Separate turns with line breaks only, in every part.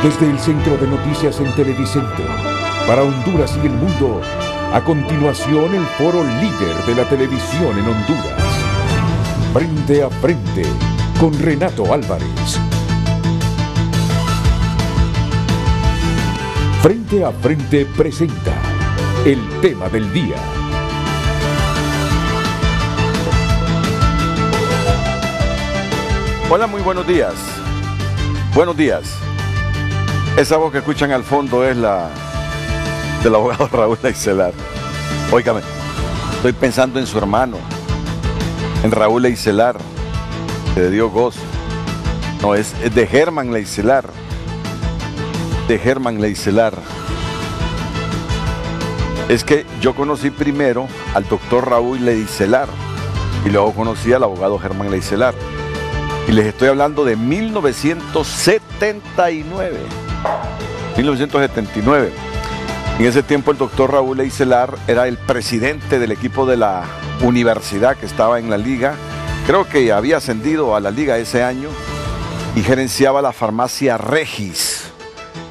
Desde el Centro de Noticias en Televicentro, para Honduras y el mundo, a continuación el foro líder de la televisión en Honduras. Frente a Frente, con Renato Álvarez. Frente a Frente presenta el tema del día.
Hola, muy buenos días. Buenos días. Esa voz que escuchan al fondo es la del abogado Raúl Eicelar. Óigame, estoy pensando en su hermano, en Raúl Eicelar, que de Dios gozo. No, es de Germán Eicelar. De Germán Eicelar. Es que yo conocí primero al doctor Raúl Eicelar y luego conocí al abogado Germán Eicelar. Y les estoy hablando de 1979. 1979. En ese tiempo el doctor Raúl Eicelar era el presidente del equipo de la universidad que estaba en la liga. Creo que había ascendido a la liga ese año y gerenciaba la farmacia Regis,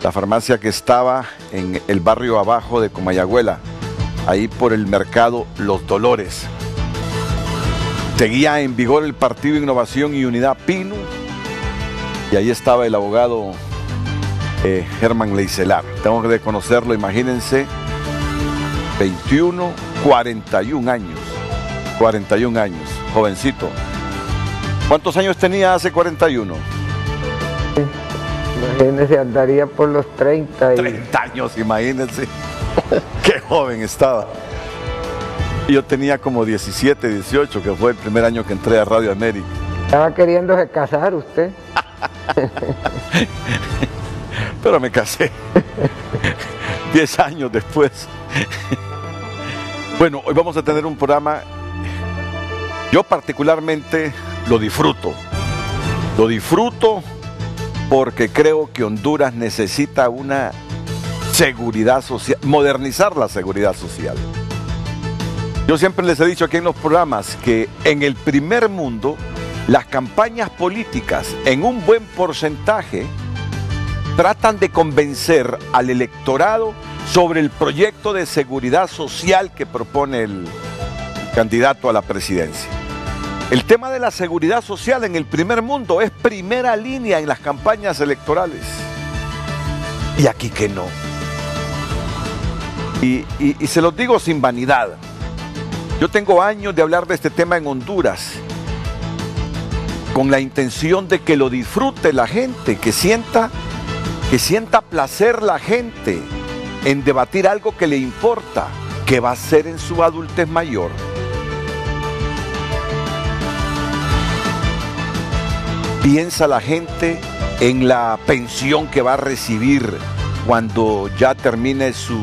la farmacia que estaba en el barrio abajo de Comayagüela, ahí por el mercado Los Dolores. Seguía en vigor el Partido Innovación y Unidad Pino y ahí estaba el abogado Germán Eicelar. Tengo que conocerlo, imagínense, 21, 41 años, 41 años, jovencito. ¿Cuántos años tenía hace 41?
Imagínense, andaría por los 30.
30 años, imagínense. Qué joven estaba. Yo tenía como 17, 18, que fue el primer año que entré a Radio América.
Estaba queriéndose casar usted.
Pero me casé 10 años después. Bueno, hoy vamos a tener un programa. Yo particularmente lo disfruto. Lo disfruto porque creo que Honduras necesita una seguridad social, modernizar la seguridad social. Yo siempre les he dicho aquí en los programas que en el primer mundo las campañas políticas en un buen porcentaje tratan de convencer al electorado sobre el proyecto de seguridad social que propone el candidato a la presidencia. El tema de la seguridad social en el primer mundo es primera línea en las campañas electorales. Y aquí que no. Y se los digo sin vanidad. Yo tengo años de hablar de este tema en Honduras, con la intención de que lo disfrute la gente, que sienta placer la gente en debatir algo que le importa, que va a ser en su adultez mayor. Piensa la gente en la pensión que va a recibir cuando ya termine su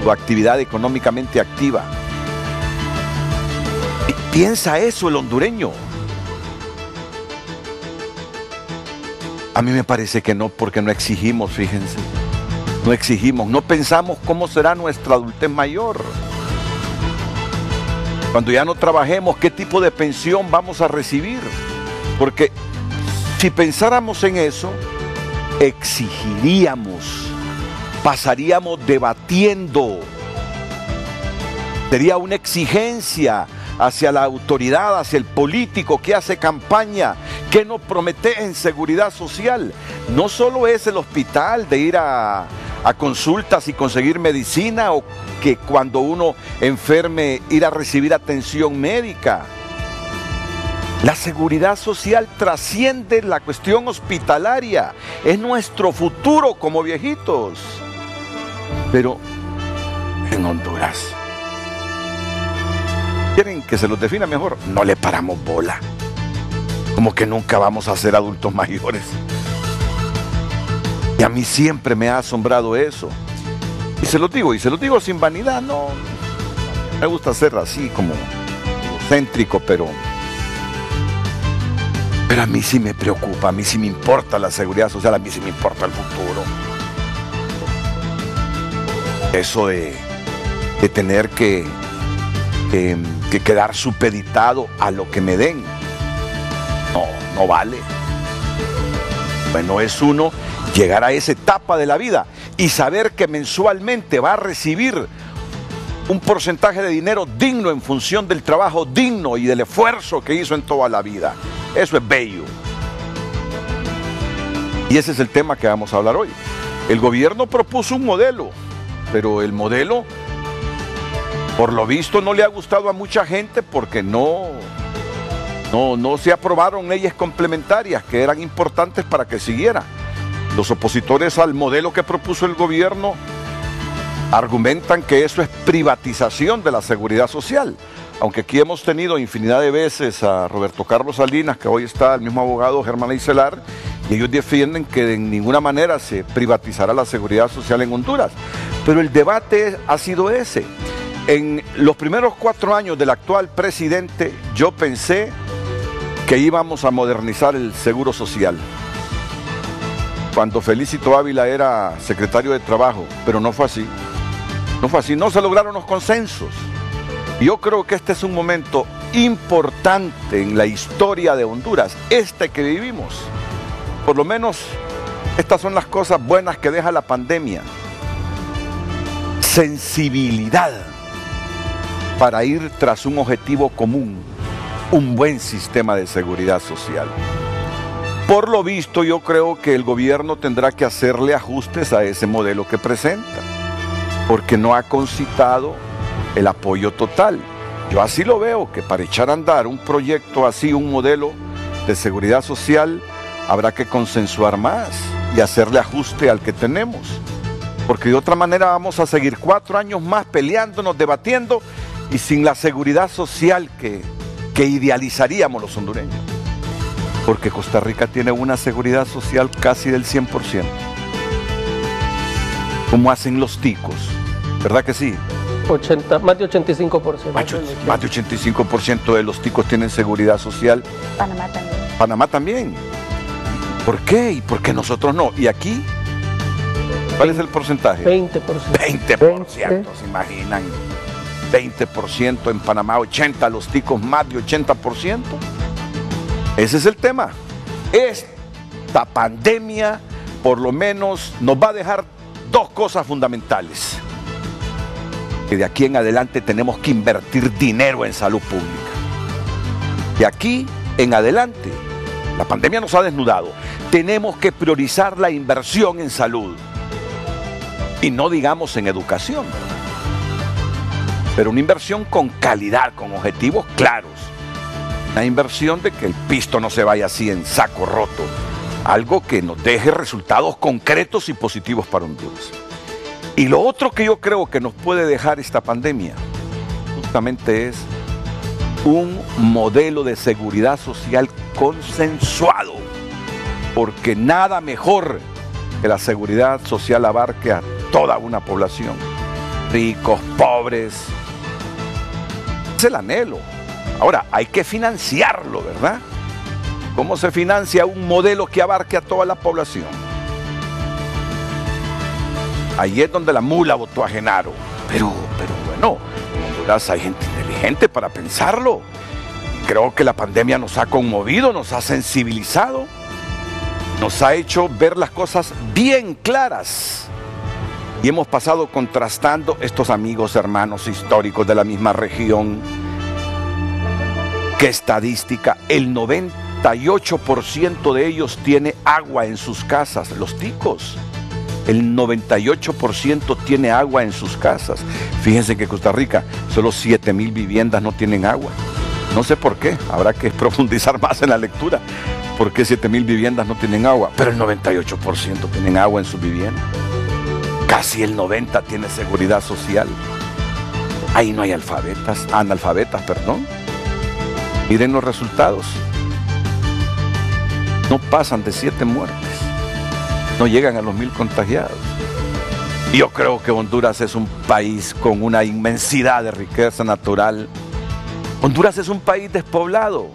actividad económicamente activa. Piensa eso el hondureño. A mí me parece que no, porque no exigimos, fíjense. No exigimos, no pensamos cómo será nuestra adultez mayor. Cuando ya no trabajemos, ¿qué tipo de pensión vamos a recibir? Porque si pensáramos en eso, exigiríamos, pasaríamos debatiendo. Sería una exigencia hacia la autoridad, hacia el político que hace campaña, que nos promete en seguridad social. No solo es el hospital de ir a consultas y conseguir medicina, o que cuando uno enferme ir a recibir atención médica. La seguridad social trasciende la cuestión hospitalaria, es nuestro futuro como viejitos. Pero en Honduras, ¿quieren que se los defina mejor? No le paramos bola. Como que nunca vamos a ser adultos mayores. Y a mí siempre me ha asombrado eso. Y se los digo sin vanidad, no. Me gusta ser así como céntrico, pero a mí sí me preocupa, a mí sí me importa la seguridad social, a mí sí me importa el futuro. Eso de tener que quedar supeditado a lo que me den. No vale. Bueno, es uno llegar a esa etapa de la vida y saber que mensualmente va a recibir un porcentaje de dinero digno en función del trabajo digno y del esfuerzo que hizo en toda la vida. Eso es bello. Y ese es el tema que vamos a hablar hoy. El gobierno propuso un modelo, pero el modelo, por lo visto, no le ha gustado a mucha gente porque no se aprobaron leyes complementarias que eran importantes para que siguiera. Los opositores al modelo que propuso el gobierno argumentan que eso es privatización de la seguridad social. Aunque aquí hemos tenido infinidad de veces a Roberto Carlos Salinas, que hoy está el mismo abogado Germán Eicelar, y ellos defienden que de ninguna manera se privatizará la seguridad social en Honduras. Pero el debate ha sido ese. En los primeros 4 años del actual presidente, yo pensé que íbamos a modernizar el seguro social. Cuando Felicito Ávila era secretario de Trabajo, pero no fue así. No fue así, no se lograron los consensos. Yo creo que este es un momento importante en la historia de Honduras, este que vivimos. Por lo menos estas son las cosas buenas que deja la pandemia. Sensibilidad para ir tras un objetivo común, un buen sistema de seguridad social. Por lo visto, yo creo que el gobierno tendrá que hacerle ajustes a ese modelo que presenta, porque no ha concitado el apoyo total. Yo así lo veo, que para echar a andar un proyecto así, un modelo de seguridad social, habrá que consensuar más y hacerle ajuste al que tenemos, porque de otra manera vamos a seguir 4 años más peleándonos, debatiendo y sin la seguridad social que idealizaríamos los hondureños, porque Costa Rica tiene una seguridad social casi del 100%, como hacen los ticos, ¿verdad que sí?
Más de 85%.
Más de 85% de los ticos tienen seguridad social.
Panamá también.
Panamá también. ¿Por qué? ¿Y por qué nosotros no? ¿Y aquí? ¿Cuál es el porcentaje?
20%.
20%, ¿se imaginan? 20% en Panamá, 80%, los ticos más de 80%. Ese es el tema. Esta pandemia, por lo menos, nos va a dejar 2 cosas fundamentales. Que de aquí en adelante tenemos que invertir dinero en salud pública. De aquí en adelante, la pandemia nos ha desnudado. Tenemos que priorizar la inversión en salud. Y no digamos en educación, ¿verdad? Pero una inversión con calidad, con objetivos claros. Una inversión de que el pisto no se vaya así en saco roto. Algo que nos deje resultados concretos y positivos para Honduras. Y lo otro que yo creo que nos puede dejar esta pandemia, justamente es un modelo de seguridad social consensuado, porque nada mejor que la seguridad social abarque a toda una población, ricos, pobres. Es el anhelo. Ahora, hay que financiarlo, ¿verdad? ¿Cómo se financia un modelo que abarque a toda la población? Ahí es donde la mula votó a Genaro. Pero bueno, en Honduras hay gente inteligente para pensarlo. Creo que la pandemia nos ha conmovido, nos ha sensibilizado, nos ha hecho ver las cosas bien claras. Y hemos pasado contrastando estos amigos, hermanos históricos de la misma región. ¿Qué estadística? El 98% de ellos tiene agua en sus casas, los ticos. El 98% tiene agua en sus casas. Fíjense que Costa Rica, solo 7,000 viviendas no tienen agua. No sé por qué, habrá que profundizar más en la lectura. ¿Por qué 7,000 viviendas no tienen agua? Pero el 98% tienen agua en sus viviendas. Casi el 90% tiene seguridad social. Ahí no hay analfabetas, perdón. Miren los resultados. No pasan de 7 muertes. No llegan a los 1,000 contagiados. Yo creo que Honduras es un país con una inmensidad de riqueza natural. Honduras es un país despoblado.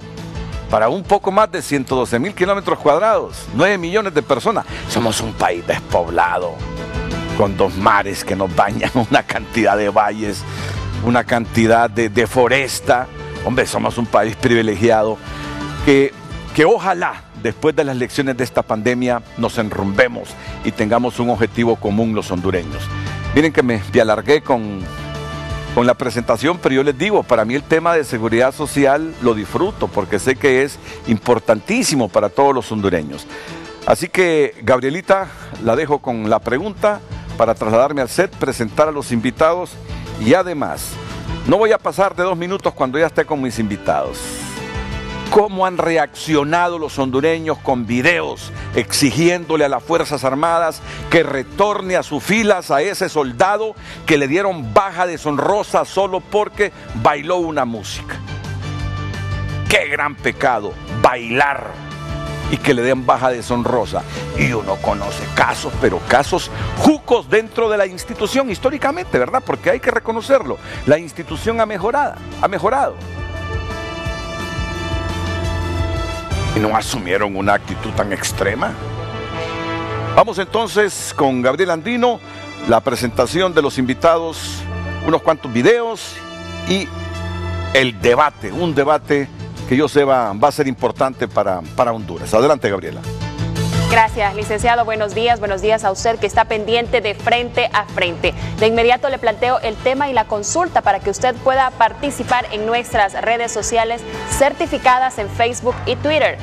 Para un poco más de 112,000 kilómetros cuadrados, 9 millones de personas. Somos un país despoblado, con 2 mares que nos bañan, una cantidad de valles, una cantidad de foresta. Hombre, somos un país privilegiado que ojalá después de las lecciones de esta pandemia nos enrumbemos y tengamos un objetivo común los hondureños. Miren que me alargué con la presentación, pero yo les digo, para mí el tema de seguridad social lo disfruto porque sé que es importantísimo para todos los hondureños. Así que, Gabrielita, la dejo con la pregunta para trasladarme al set, presentar a los invitados y además, no voy a pasar de 2 minutos cuando ya esté con mis invitados. ¿Cómo han reaccionado los hondureños con videos exigiéndole a las Fuerzas Armadas que retorne a sus filas a ese soldado que le dieron baja deshonrosa solo porque bailó una música? ¡Qué gran pecado! Bailar y que le den baja deshonrosa. Y uno conoce casos, pero casos jucos dentro de la institución históricamente, ¿verdad? Porque hay que reconocerlo. La institución ha mejorado. Y no asumieron una actitud tan extrema. Vamos entonces con Gabriel Andino, la presentación de los invitados, unos cuantos videos y el debate, un debate que yo sé va a ser importante para Honduras. Adelante, Gabriela.
Gracias, licenciado. Buenos días a usted que está pendiente de Frente a Frente. De inmediato le planteo el tema y la consulta para que usted pueda participar en nuestras redes sociales certificadas en Facebook y Twitter,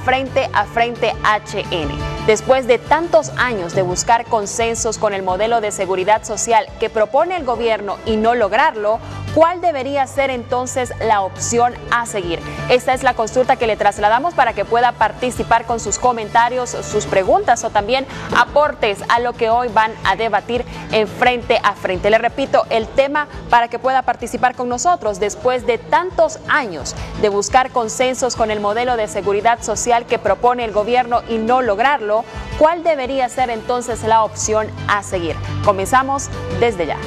@FrenteAFrenteHN. Después de tantos años de buscar consensos con el modelo de seguridad social que propone el gobierno y no lograrlo, ¿cuál debería ser entonces la opción a seguir? Esta es la consulta que le trasladamos para que pueda participar con sus comentarios, sus preguntas o también aportes a lo que hoy van a debatir en Frente a Frente. Le repito, el tema para que pueda participar con nosotros después de tantos años de buscar consensos con el modelo de seguridad social que propone el gobierno y no lograrlo, ¿cuál debería ser entonces la opción a seguir? Comenzamos desde ya.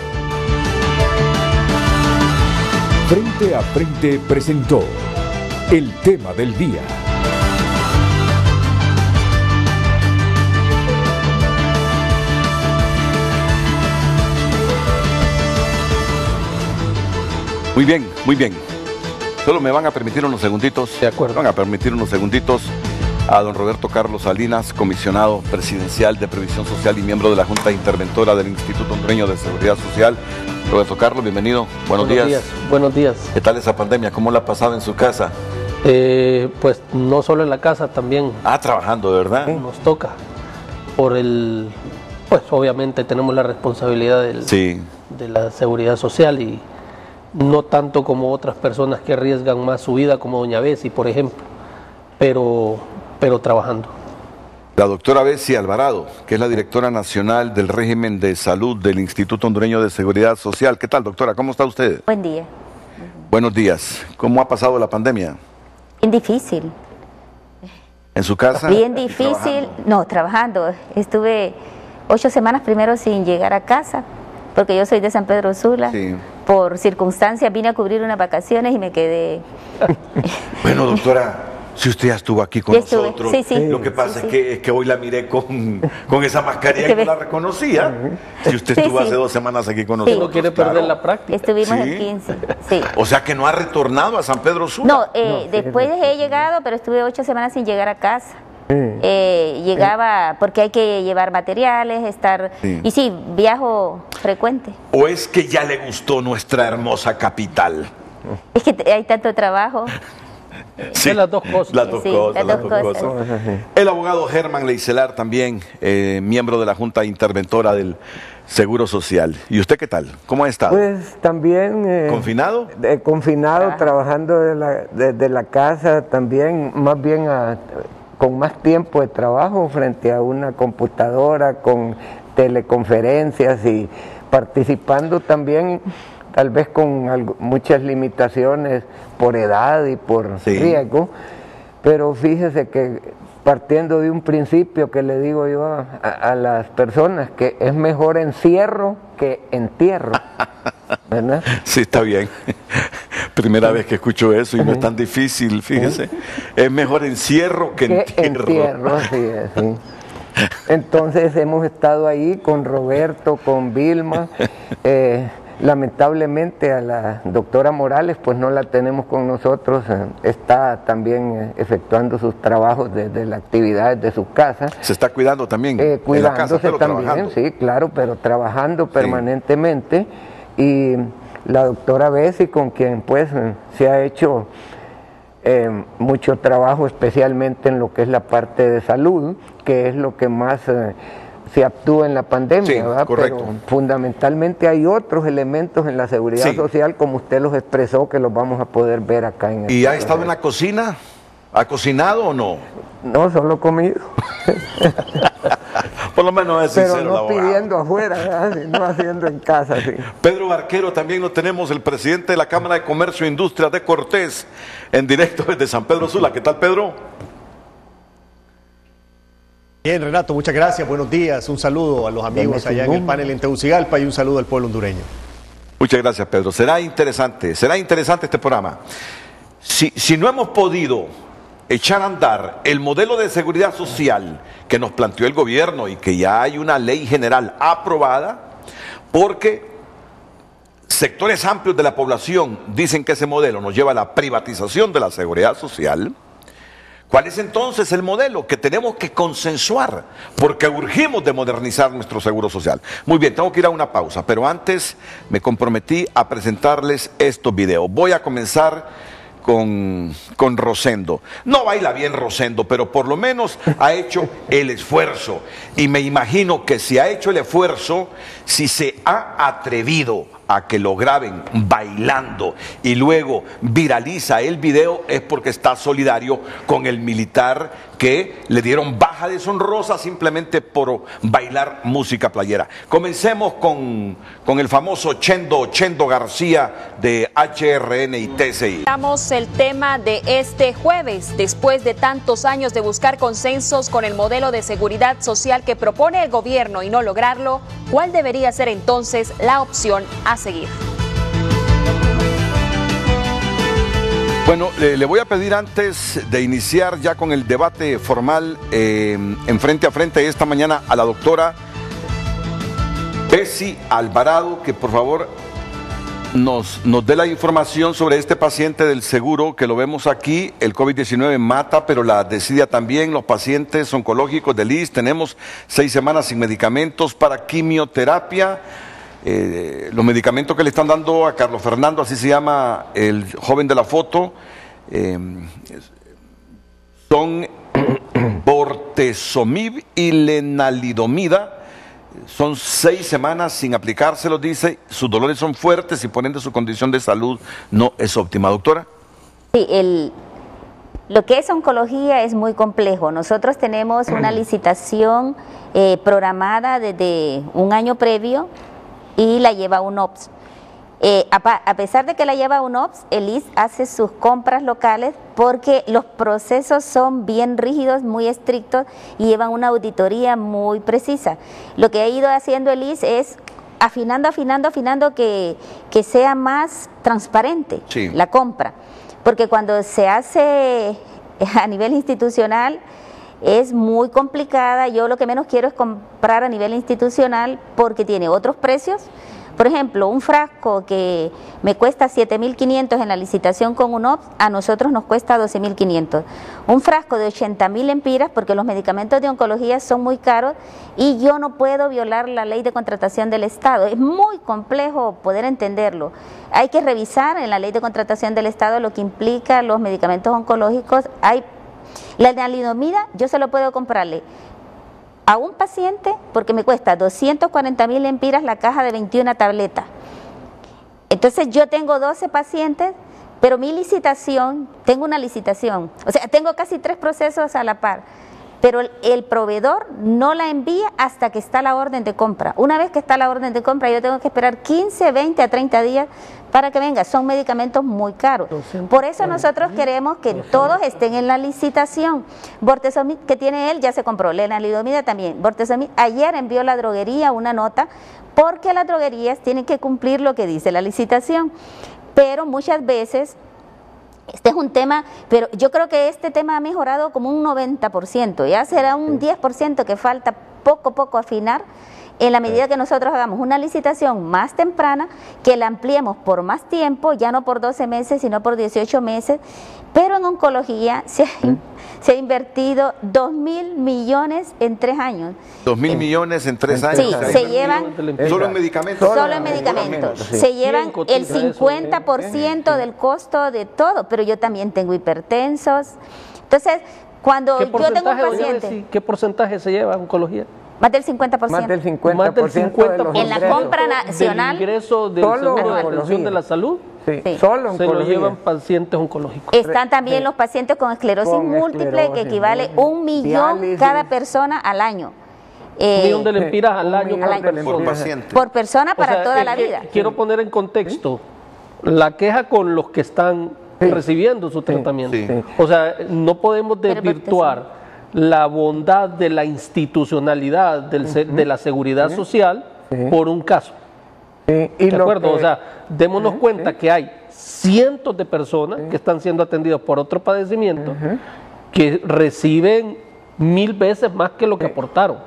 Frente a Frente presentó el tema del día.
Muy bien, muy bien. Solo me van a permitir unos segunditos.
De acuerdo.
Van a permitir unos segunditos a don Roberto Carlos Salinas, comisionado presidencial de Previsión Social y miembro de la Junta Interventora del Instituto Hondureño de Seguridad Social. Roberto Carlos, bienvenido. Buenos días.
Buenos días.
¿Qué tal esa pandemia? ¿Cómo la ha pasado en su casa?
Pues no solo en la casa, también
Trabajando, ¿de verdad?
nos toca. Pues obviamente tenemos la responsabilidad
Sí.
de la seguridad social y no tanto como otras personas que arriesgan más su vida, como doña Bessie, por ejemplo, pero trabajando.
La doctora Bessie Alvarado, que es la directora nacional del régimen de salud del Instituto Hondureño de Seguridad Social. ¿Qué tal, doctora? ¿Cómo está usted?
Buen día.
Buenos días. ¿Cómo ha pasado la pandemia?
Bien difícil.
¿En su casa?
Bien difícil. No, trabajando. Estuve 8 semanas primero sin llegar a casa, porque yo soy de San Pedro Sula.
Sí.
Por circunstancias vine a cubrir unas vacaciones y me quedé.
Bueno, doctora, si usted ya estuvo aquí con
Ya estuve,
nosotros,
sí, sí.
lo que pasa
Sí,
es que hoy la miré con esa mascarilla y no la reconocía. Si usted
Sí,
estuvo
sí.
hace 2 semanas aquí con nosotros.
No quiere
claro.
perder la práctica.
Estuvimos
Sí.
el 15. Sí.
O sea que no ha retornado a San Pedro Sula.
No, después he llegado, pero estuve 8 semanas sin llegar a casa. Llegaba porque hay que llevar materiales, estar.
Sí.
Y sí, viajo frecuente.
¿O es que ya le gustó nuestra hermosa capital?
Es que hay tanto trabajo.
Sí,
las dos cosas.
Las dos
Sí,
cosas,
las
las
dos
dos cosas. El abogado Germán Leicelar también, miembro de la Junta Interventora del Seguro Social. ¿Y usted qué tal? ¿Cómo ha estado?
Pues también...
¿Confinado?
Confinado, trabajando desde la casa, también más bien con más tiempo de trabajo frente a una computadora, con teleconferencias y participando también tal vez con muchas limitaciones por edad y por riesgo, pero fíjese que partiendo de un principio que le digo yo a las personas, que es mejor encierro que entierro, ¿verdad?
Sí, está bien. Primera vez que escucho eso y no es tan difícil, fíjese. Es mejor encierro que entierro.
Entierro, sí, sí. Entonces hemos estado ahí con Roberto, con Vilma, lamentablemente a la doctora Morales pues no la tenemos con nosotros, está también efectuando sus trabajos desde las actividades de su casa.
¿Se está cuidando también?
Cuidándose
en la casa, pero
también,
trabajando.
sí, claro, pero trabajando permanentemente. Y la doctora Bessi, con quien pues se ha hecho mucho trabajo, especialmente en lo que es la parte de salud, que es lo que más se actúa en la pandemia,
sí,
¿verdad?
Correcto.
Pero fundamentalmente hay otros elementos en la seguridad social, como usted los expresó, que los vamos a poder ver acá en el...
¿Y ha estado en la cocina? ¿Ha cocinado o no?
No, solo comido.
Por lo menos es sincero.
Pero no pidiendo afuera, ¿verdad? No haciendo en casa, sí.
Pedro Barquero, también lo tenemos, el presidente de la Cámara de Comercio e Industria de Cortés, en directo desde San Pedro Sula. ¿Qué tal, Pedro?
Bien, Renato, muchas gracias, buenos días, un saludo a los amigos allá en el panel en Tegucigalpa y un saludo al pueblo hondureño.
Muchas gracias, Pedro. Será interesante este programa. Si no hemos podido echar a andar el modelo de seguridad social que nos planteó el gobierno y que ya hay una ley general aprobada, porque sectores amplios de la población dicen que ese modelo nos lleva a la privatización de la seguridad social, ¿cuál es entonces el modelo que tenemos que consensuar? Porque urgimos de modernizar nuestro seguro social. Muy bien, tengo que ir a una pausa, pero antes me comprometí a presentarles estos videos. Voy a comenzar con Rosendo. No baila bien Rosendo, pero por lo menos ha hecho el esfuerzo. Y me imagino que si ha hecho el esfuerzo, si se ha atrevido a que lo graben bailando y luego viraliza el video, es porque está solidario con el militar que le dieron baja deshonrosa simplemente por bailar música playera. Comencemos con el famoso Chendo García de HRN y TCI.
Damos el tema de este jueves. Después de tantos años de buscar consensos con el modelo de seguridad social que propone el gobierno y no lograrlo, ¿cuál debería ser entonces la opción a seguir?
Bueno, le voy a pedir antes de iniciar ya con el debate formal en frente a frente esta mañana a la doctora Bessi Alvarado, que por favor nos dé la información sobre este paciente del seguro, que lo vemos aquí. El COVID-19 mata, pero la desidia también. Los pacientes oncológicos del ISSSTE, tenemos 6 semanas sin medicamentos para quimioterapia. Los medicamentos que le están dando a Carlos Fernando, así se llama el joven de la foto, son bortezomib y lenalidomida. Son 6 semanas sin aplicárselos, dice. Sus dolores son fuertes y por ende su condición de salud no es óptima. Doctora.
Sí, lo que es oncología es muy complejo. Nosotros tenemos una licitación programada desde un año previo y la lleva UNOPS. A pesar de que la lleva UNOPS, el ISSSTE hace sus compras locales porque los procesos son bien rígidos, muy estrictos y llevan una auditoría muy precisa. Lo que ha ido haciendo el ISSSTE es afinando que sea más transparente la compra, porque cuando se hace a nivel institucional es muy complicada. Yo lo que menos quiero es comprar a nivel institucional porque tiene otros precios. Por ejemplo, un frasco que me cuesta 7.500 en la licitación con UNOPS, a nosotros nos cuesta 12.500. Un frasco de 80.000 empiras, porque los medicamentos de oncología son muy caros y yo no puedo violar la ley de contratación del Estado. Es muy complejo poder entenderlo. Hay que revisar en la ley de contratación del Estado lo que implica los medicamentos oncológicos. La lenalidomida yo solo puedo comprarle a un paciente porque me cuesta 240.000 empiras la caja de 21 tabletas. Entonces yo tengo 12 pacientes, pero mi licitación, tengo una licitación, o sea, tengo casi 3 procesos a la par, pero el proveedor no la envía hasta que está la orden de compra. Una vez que está la orden de compra, yo tengo que esperar 15, 20 a 30 días para que venga. Son medicamentos muy caros. Por eso nosotros queremos que todos estén en la licitación. Bortezomib, que tiene él, ya se compró. Lenalidomida también. Bortezomib, ayer envió la droguería una nota porque las droguerías tienen que cumplir lo que dice la licitación. Pero muchas veces este es un tema, pero yo creo que este tema ha mejorado como un 90%, ya será un 10% que falta poco a poco afinar, en la medida que nosotros hagamos una licitación más temprana, que la ampliemos por más tiempo, ya no por 12 meses, sino por 18 meses, pero en oncología se ha invertido 2.000 millones en 3 años.
2.000 millones en 3 años.
Sí, se llevan...
¿Solo en medicamentos?
Solo en medicamentos. Se llevan el 50% del costo de todo, pero yo también tengo hipertensos. Entonces, cuando yo tengo un paciente...
¿Qué porcentaje se lleva oncología?
Más del 50%.
Más del 50%,
Más del 50%
en la compra nacional.
Del ingreso del seguro de atención de la salud.
Sí,
sí.
Solo
se lo llevan pacientes oncológicos.
Están también los pacientes con esclerosis múltiple, que equivale 1 millón cada persona al año.
1 millón de lempiras al año
por paciente.
Por persona para toda la vida.
Quiero poner en contexto la queja con los que están recibiendo su tratamiento.
Sí.
O sea, no podemos desvirtuar la bondad de la institucionalidad de la seguridad social por un caso.
¿De
acuerdo? O sea, démonos cuenta que hay cientos de personas que están siendo atendidas por otro padecimiento que reciben 1000 veces más que lo que aportaron.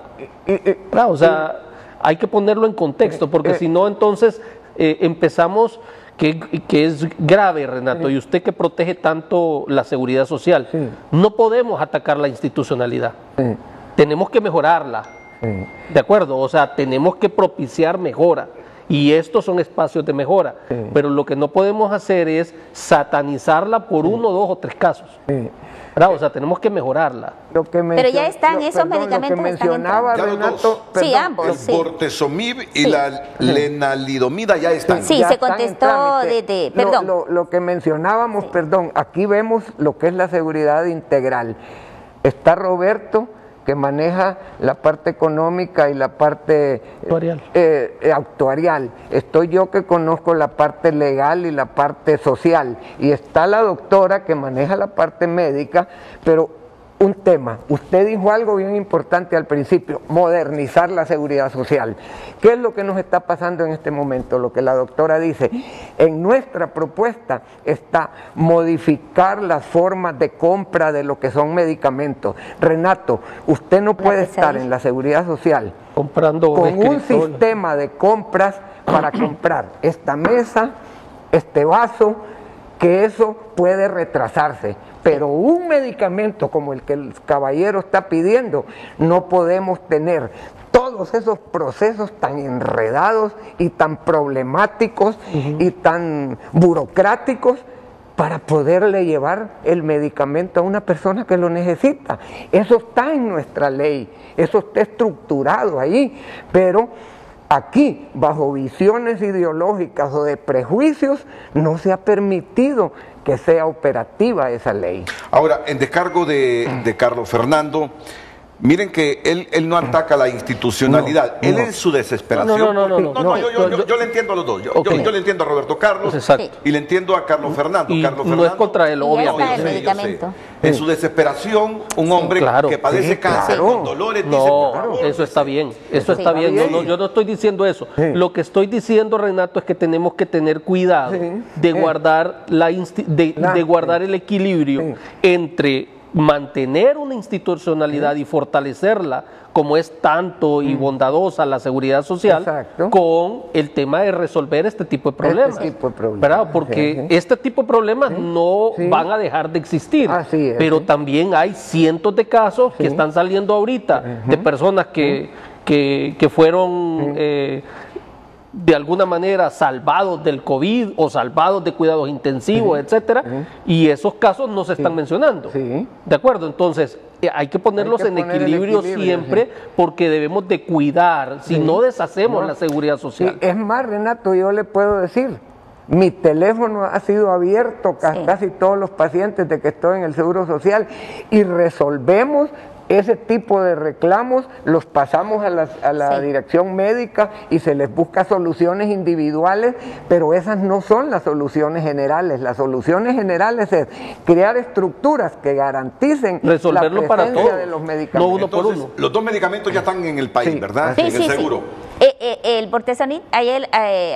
O sea, hay que ponerlo en contexto, porque si no, entonces empezamos, que es grave, Renato, y usted que protege tanto la seguridad social, no podemos atacar la institucionalidad, tenemos que mejorarla, ¿de acuerdo? O sea, tenemos que propiciar mejora. Y estos son espacios de mejora, pero lo que no podemos hacer es satanizarla por 1, 2 o 3 casos. O sea, tenemos que mejorarla.
Pero ya están esos medicamentos.
Lo que mencionaba Renato,
sí, ambos.
El bortezomib y la lenalidomida ya están.
Sí, se contestó perdón.
Lo que mencionábamos, aquí vemos lo que es la seguridad integral. Está Roberto, que maneja la parte económica y la parte actuarial. Estoy yo, que conozco la parte legal y la parte social. Y está la doctora, que maneja la parte médica, pero un tema, usted dijo algo bien importante al principio: modernizar la seguridad social. ¿Qué es lo que nos está pasando en este momento? Lo que la doctora dice, en nuestra propuesta está modificar las formas de compra de lo que son medicamentos. Renato, usted no puede estar en la seguridad social
comprando
con un sistema de compras para comprar esta mesa, este vaso, que eso puede retrasarse. Pero un medicamento como el que el caballero está pidiendo, no podemos tener todos esos procesos tan enredados y tan problemáticos y tan burocráticos para poderle llevar el medicamento a una persona que lo necesita. Eso está en nuestra ley, eso está estructurado ahí, pero aquí, bajo visiones ideológicas o de prejuicios, no se ha permitido que sea operativa esa ley.
Ahora, en descargo de Carlos Fernando, miren que él no ataca la institucionalidad, él en su desesperación. Yo le entiendo a los dos. Yo le entiendo a Roberto Carlos y le entiendo a Carlos Fernando.
Carlos Fernando no es contra él, obviamente.
En su desesperación, un hombre que padece cáncer con dolores, dice, por favor,
eso está bien, eso está bien. Yo no estoy diciendo eso. Lo que estoy diciendo, Renato, es que tenemos que tener cuidado de guardar de guardar el equilibrio entre mantener una institucionalidad y fortalecerla, como es tanto y bondadosa la seguridad social, con el tema de resolver este tipo de problemas. ¿Verdad? Porque este tipo de problemas no van a dejar de existir, pero también hay cientos de casos que están saliendo ahorita de personas que fueron de alguna manera salvados del COVID o salvados de cuidados intensivos, etcétera, y esos casos no se están mencionando. ¿De acuerdo? Entonces, hay que ponerlos en equilibrio siempre, porque debemos de cuidar, si no deshacemos la seguridad social.
Es más, Renato, yo le puedo decir, mi teléfono ha sido abierto casi todos los pacientes de que estoy en el Seguro Social, y resolvemos ese tipo de reclamos, los pasamos a la dirección médica y se les busca soluciones individuales, pero esas no son las soluciones generales. Las soluciones generales es crear estructuras que garanticen
resolverlo
la
para
presencia
todos,
de los medicamentos.
no uno por uno.
Los 2 medicamentos ya están en el país, ¿verdad?
Sí,
en el seguro.
El bortezomib, ayer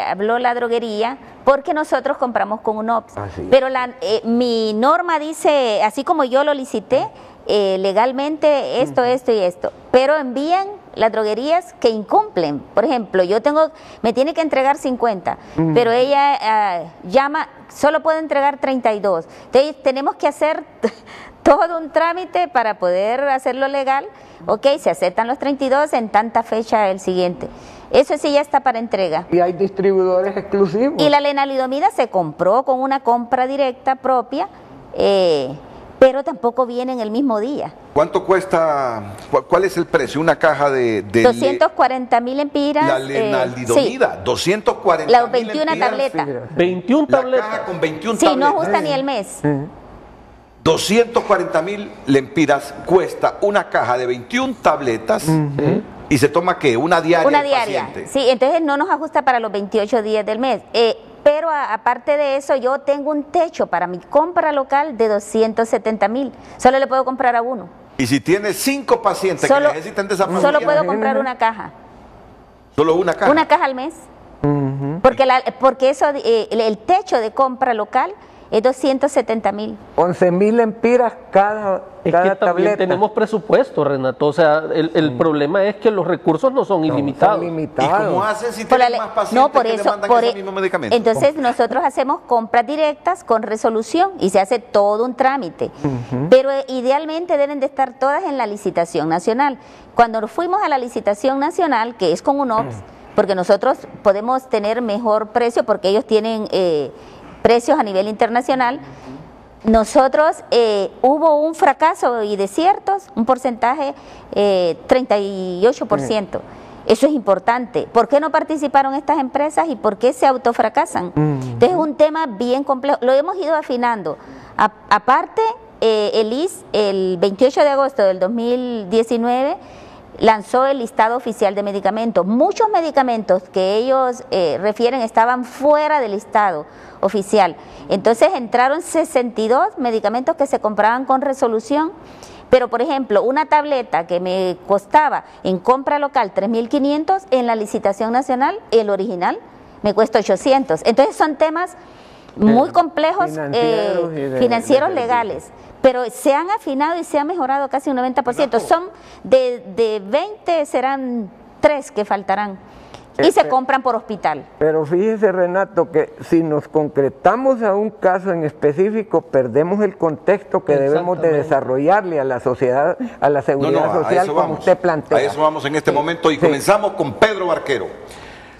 habló la droguería, porque nosotros compramos con UNOPS, pero mi norma dice, así como yo lo licité, legalmente esto y esto, pero envían las droguerías que incumplen. Por ejemplo, me tiene que entregar 50, pero ella llama, solo puede entregar 32. Entonces tenemos que hacer todo un trámite para poder hacerlo legal. Ok, se aceptan los 32 en tanta fecha el siguiente. Eso sí ya está para entrega.
Y hay distribuidores exclusivos.
Y la lenalidomida se compró con una compra directa propia, pero tampoco viene en el mismo día.
¿Cuánto cuesta? ¿Cuál es el precio? Una caja de
240.000 empiras.
La lenalidomida, sí. 240.000
las 21 tabletas.
21 tabletas.
La caja con 21
sí,
tabletas.
no ajusta ni el mes.
240.000 lempiras cuesta una caja de 21 tabletas. ¿Y se toma qué? ¿Una diaria?
Una diaria, sí, entonces no nos ajusta para los 28 días del mes. Pero aparte de eso, yo tengo un techo para mi compra local de 270.000. Solo le puedo comprar a uno.
¿Y si tiene 5 pacientes que necesitan de esa pastilla?
Solo puedo comprar una caja.
¿Solo una caja?
Una caja al mes. Porque eso, el techo de compra local es 270.000.
11.000 empiras cada tableta.
También tenemos presupuesto, Renato. O sea, el problema es que los recursos no son ilimitados.
¿Y cómo hacen si tienen más pacientes que le mandan ese mismo medicamento?
Entonces nosotros hacemos compras directas con resolución y se hace todo un trámite. Pero idealmente deben de estar todas en la licitación nacional. Cuando nos fuimos a la licitación nacional, que es con UNOPS, porque nosotros podemos tener mejor precio porque ellos tienen precios a nivel internacional, nosotros hubo un fracaso y desiertos, un porcentaje 38%. Eso es importante. ¿Por qué no participaron estas empresas y por qué se autofracasan? Entonces es un tema bien complejo. Lo hemos ido afinando. Aparte, el IS, el 28 de agosto del 2019, lanzó el listado oficial de medicamentos. Muchos medicamentos que ellos refieren estaban fuera del listado oficial. Entonces entraron 62 medicamentos que se compraban con resolución, pero por ejemplo, una tableta que me costaba en compra local 3.500, en la licitación nacional, el original, me cuesta 800. Entonces son temas muy complejos, financieros legales. Pero se han afinado y se ha mejorado casi un 90%. Son de 20, serán 3 que faltarán. Y se compran por hospital.
Pero fíjese, Renato, que si nos concretamos a un caso en específico, perdemos el contexto que debemos de desarrollarle a la sociedad, a la seguridad social, como usted plantea.
A eso vamos en este momento y comenzamos con Pedro Barquero.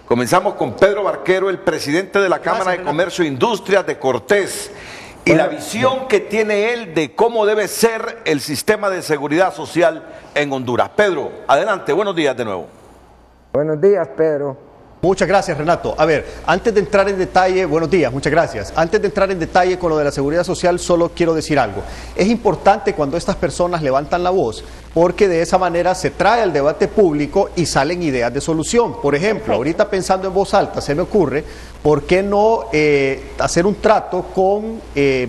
Comenzamos con Pedro Barquero, el presidente de la Cámara de Comercio e Industrias de Cortés. Y la visión que tiene él de cómo debe ser el sistema de seguridad social en Honduras. Pedro, adelante, buenos días de nuevo.
Buenos días, Pedro.
Muchas gracias, Renato. A ver, antes de entrar en detalle, buenos días, muchas gracias. Antes de entrar en detalle con lo de la seguridad social, solo quiero decir algo. Es importante cuando estas personas levantan la voz, porque de esa manera se trae al debate público y salen ideas de solución. Por ejemplo, ahorita pensando en voz alta, se me ocurre, ¿por qué no hacer un trato con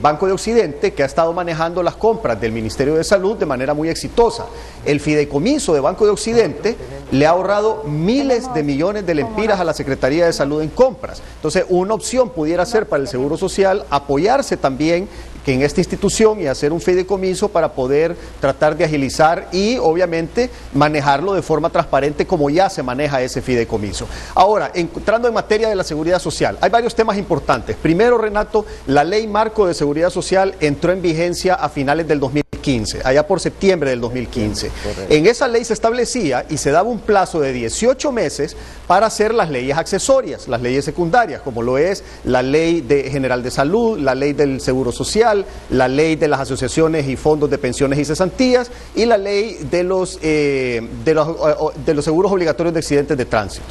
Banco de Occidente, que ha estado manejando las compras del Ministerio de Salud de manera muy exitosa? El fideicomiso de Banco de Occidente le ha ahorrado miles de millones de lempiras a la Secretaría de Salud en compras. Entonces, una opción pudiera ser para el Seguro Social apoyarse también en esta institución y hacer un fideicomiso para poder tratar de agilizar y obviamente manejarlo de forma transparente como ya se maneja ese fideicomiso. Ahora, entrando en materia de la seguridad social, hay varios temas importantes. Primero, Renato, la Ley Marco de Seguridad Social entró en vigencia a finales del 2015, allá por septiembre del 2015. En esa ley se establecía y se daba un plazo de 18 meses para hacer las leyes accesorias, las leyes secundarias, como lo es la Ley General de Salud, la Ley del Seguro Social, la ley de las asociaciones y fondos de pensiones y cesantías y la ley de los seguros obligatorios de accidentes de tránsito.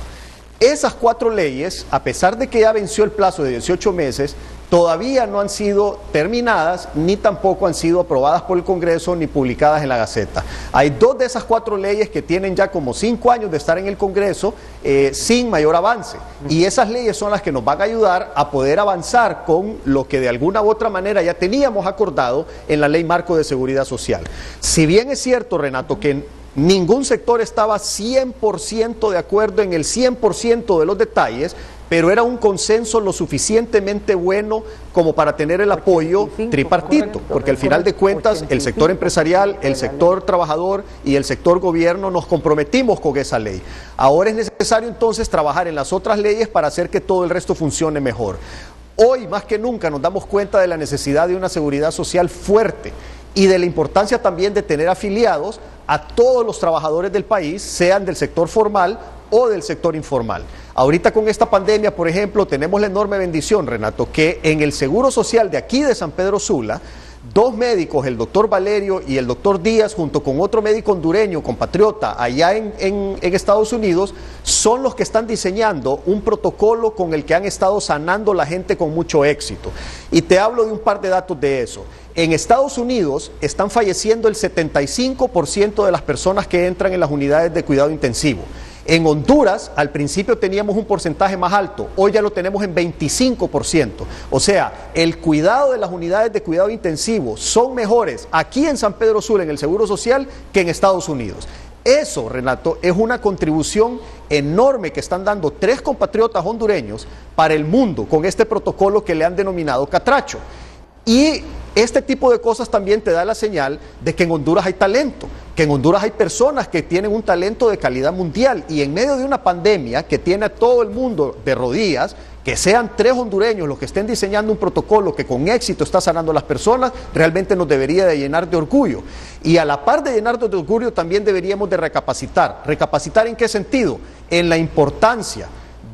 Esas 4 leyes, a pesar de que ya venció el plazo de 18 meses, todavía no han sido terminadas ni tampoco han sido aprobadas por el Congreso ni publicadas en la Gaceta. Hay 2 de esas 4 leyes que tienen ya como 5 años de estar en el Congreso sin mayor avance. Y esas leyes son las que nos van a ayudar a poder avanzar con lo que de alguna u otra manera ya teníamos acordado en la Ley Marco de Seguridad Social. Si bien es cierto, Renato, que ningún sector estaba 100% de acuerdo en el 100% de los detalles, pero era un consenso lo suficientemente bueno como para tener el apoyo tripartito, porque al final de cuentas el sector empresarial, el sector trabajador y el sector gobierno nos comprometimos con esa ley. Ahora es necesario entonces trabajar en las otras leyes para hacer que todo el resto funcione mejor. Hoy más que nunca nos damos cuenta de la necesidad de una seguridad social fuerte y de la importancia también de tener afiliados a todos los trabajadores del país, sean del sector formal o del sector informal. Ahorita con esta pandemia, por ejemplo, tenemos la enorme bendición, Renato, que en el Seguro Social de aquí de San Pedro Sula, dos médicos, el doctor Valerio y el doctor Díaz, junto con otro médico hondureño, compatriota, allá en Estados Unidos, son los que están diseñando un protocolo con el que han estado sanando la gente con mucho éxito. Y te hablo de un par de datos de eso. En Estados Unidos están falleciendo el 75% de las personas que entran en las unidades de cuidado intensivo. En Honduras, al principio teníamos un porcentaje más alto, hoy ya lo tenemos en 25%. O sea, el cuidado de las unidades de cuidado intensivo son mejores aquí en San Pedro Sula, en el Seguro Social, que en Estados Unidos. Eso, Renato, es una contribución enorme que están dando 3 compatriotas hondureños para el mundo con este protocolo que le han denominado Catracho. Y este tipo de cosas también te da la señal de que en Honduras hay talento, que en Honduras hay personas que tienen un talento de calidad mundial, y en medio de una pandemia que tiene a todo el mundo de rodillas, que sean 3 hondureños los que estén diseñando un protocolo que con éxito está sanando a las personas, realmente nos debería de llenar de orgullo. Y a la par de llenarnos de orgullo también deberíamos de recapacitar. ¿Recapacitar en qué sentido? En la importancia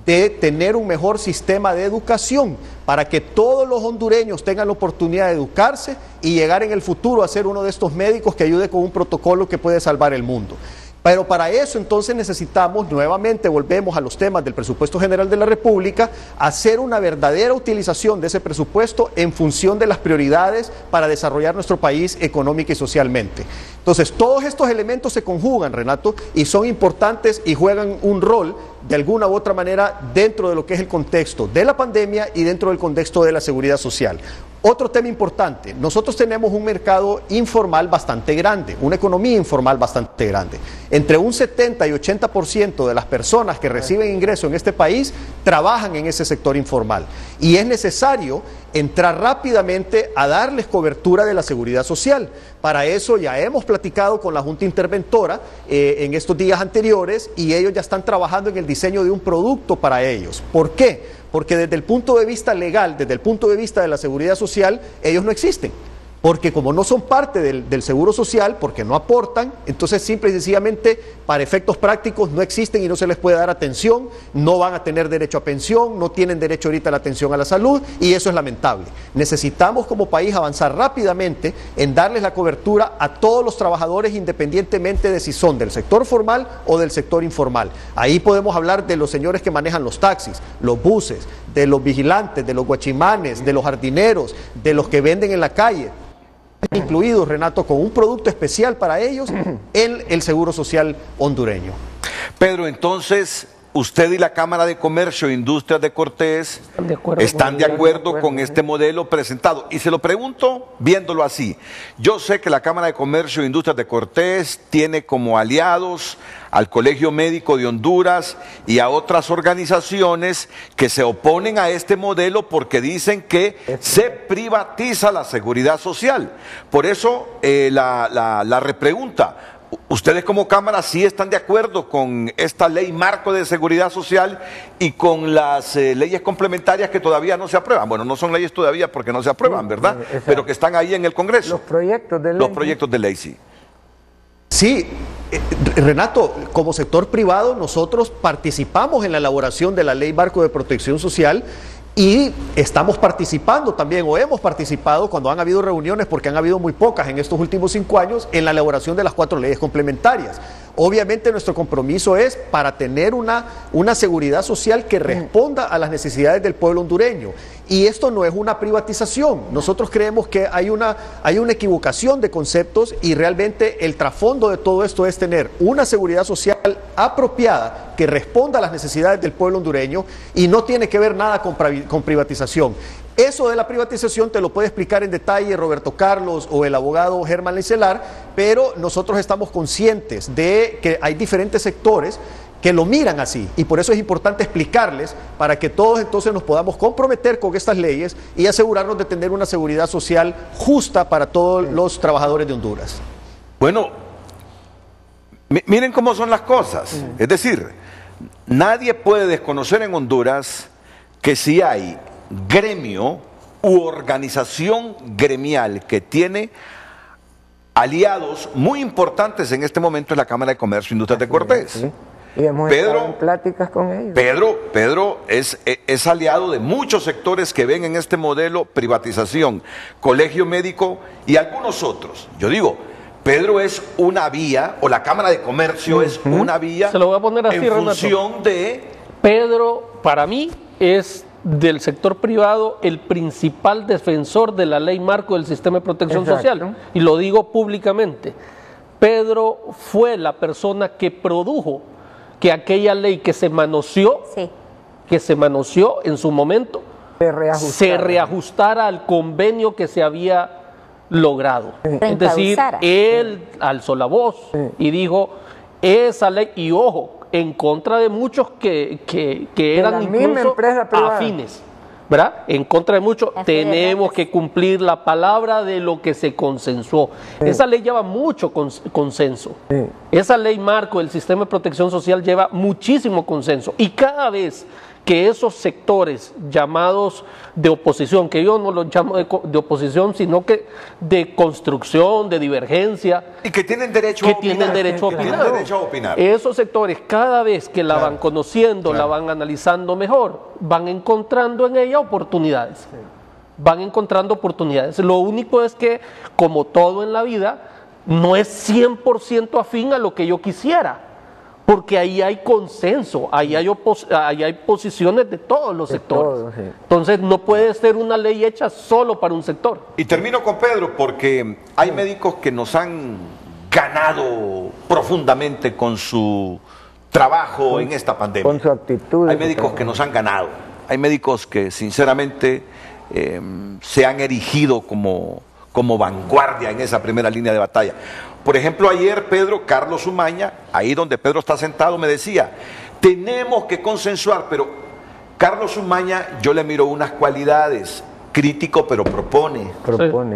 de tener un mejor sistema de educación para que todos los hondureños tengan la oportunidad de educarse y llegar en el futuro a ser uno de estos médicos que ayude con un protocolo que puede salvar el mundo. Pero para eso entonces necesitamos, nuevamente volvemos a los temas del presupuesto general de la República, hacer una verdadera utilización de ese presupuesto en función de las prioridades para desarrollar nuestro país económica y socialmente. Entonces todos estos elementos se conjugan, Renato, y son importantes y juegan un rol de alguna u otra manera dentro de lo que es el contexto de la pandemia y dentro del contexto de la seguridad social. Otro tema importante, nosotros tenemos un mercado informal bastante grande, una economía informal bastante grande. Entre un 70 y 80% de las personas que reciben ingreso en este país trabajan en ese sector informal. Y es necesario entrar rápidamente a darles cobertura de la seguridad social. Para eso ya hemos platicado con la Junta Interventora en estos días anteriores, y ellos ya están trabajando en el diseño de un producto para ellos. ¿Por qué? Porque desde el punto de vista legal, desde el punto de vista de la seguridad social, ellos no existen. Porque como no son parte del seguro social, porque no aportan, entonces simple y sencillamente para efectos prácticos no existen y no se les puede dar atención, no van a tener derecho a pensión, no tienen derecho ahorita a la atención a la salud, y eso es lamentable. Necesitamos como país avanzar rápidamente en darles la cobertura a todos los trabajadores, independientemente de si son del sector formal o del sector informal. Ahí podemos hablar de los señores que manejan los taxis, los buses, de los vigilantes, de los guachimanes, de los jardineros, de los que venden en la calle, incluidos, Renato, con un producto especial para ellos en el Seguro Social hondureño.
Pedro, entonces, usted y la Cámara de Comercio e Industrias de Cortés están de acuerdo con este modelo presentado. Y se lo pregunto viéndolo así. Yo sé que la Cámara de Comercio e Industrias de Cortés tiene como aliados al Colegio Médico de Honduras y a otras organizaciones que se oponen a este modelo porque dicen que se privatiza la seguridad social. Por eso la repregunta: ¿ustedes como Cámara sí están de acuerdo con esta ley marco de seguridad social y con las leyes complementarias que todavía no se aprueban? Bueno, no son leyes todavía porque no se aprueban, ¿verdad? Pero que están ahí en el Congreso.
Los proyectos de ley.
Los proyectos de ley, sí.
Sí, Renato, como sector privado nosotros participamos en la elaboración de la ley marco de protección social y estamos participando también, o hemos participado cuando han habido reuniones, porque han habido muy pocas en estos últimos 5 años, en la elaboración de las 4 leyes complementarias. Obviamente nuestro compromiso es para tener una seguridad social que responda a las necesidades del pueblo hondureño. Y esto no es una privatización. Nosotros creemos que hay una equivocación de conceptos, y realmente el trasfondo de todo esto es tener una seguridad social apropiada que responda a las necesidades del pueblo hondureño, y no tiene que ver nada con privatización. Eso de la privatización te lo puede explicar en detalle Roberto Carlos o el abogado Germán Lencelar, pero nosotros estamos conscientes de que hay diferentes sectores que lo miran así, y por eso es importante explicarles para que todos entonces nos podamos comprometer con estas leyes y asegurarnos de tener una seguridad social justa para todos los trabajadores de Honduras.
Bueno, miren cómo son las cosas. Es decir, nadie puede desconocer en Honduras que si hay gremio u organización gremial que tiene aliados muy importantes en este momento es la Cámara de Comercio e Industrias de Cortés.
Sí. Y hemos estado en pláticas con ellos.
Pedro es aliado de muchos sectores que ven en este modelo privatización, colegio médico y algunos otros. Yo digo, Pedro es una vía, o la Cámara de Comercio es una vía.
Se lo voy a poner así,
en función de...
Pedro, para mí, es del sector privado el principal defensor de la ley marco del sistema de protección social. Y lo digo públicamente. Pedro fue la persona que produjo que aquella ley que se manoseó, en su momento, se reajustara al convenio que se había logrado. Es decir, él alzó la voz y dijo, esa ley, y ojo, en contra de muchos que eran incluso afines, ¿verdad? En contra de muchos, tenemos que cumplir la palabra de lo que se consensuó. Esa ley lleva mucho consenso. Esa ley marco del sistema de protección social lleva muchísimo consenso. Y cada vez que esos sectores llamados de oposición, que yo no los llamo de oposición, sino que de construcción, de divergencia,
y que tienen derecho a opinar.
Esos sectores, cada vez que la van conociendo, la van analizando mejor, van encontrando en ella oportunidades. Van encontrando oportunidades. Lo único es que, como todo en la vida, no es 100% afín a lo que yo quisiera. Porque ahí hay consenso, ahí hay posiciones de todos los sectores. Entonces no puede ser una ley hecha solo para un sector.
Y termino con Pedro, porque hay médicos que nos han ganado profundamente con su trabajo en esta pandemia.
Con su actitud.
Hay médicos que nos han ganado. Hay médicos que sinceramente se han erigido como vanguardia en esa primera línea de batalla. Por ejemplo, ayer Carlos Umaña, ahí donde Pedro está sentado, me decía, tenemos que consensuar, pero Carlos Umaña, yo le miro unas cualidades, crítico pero propone.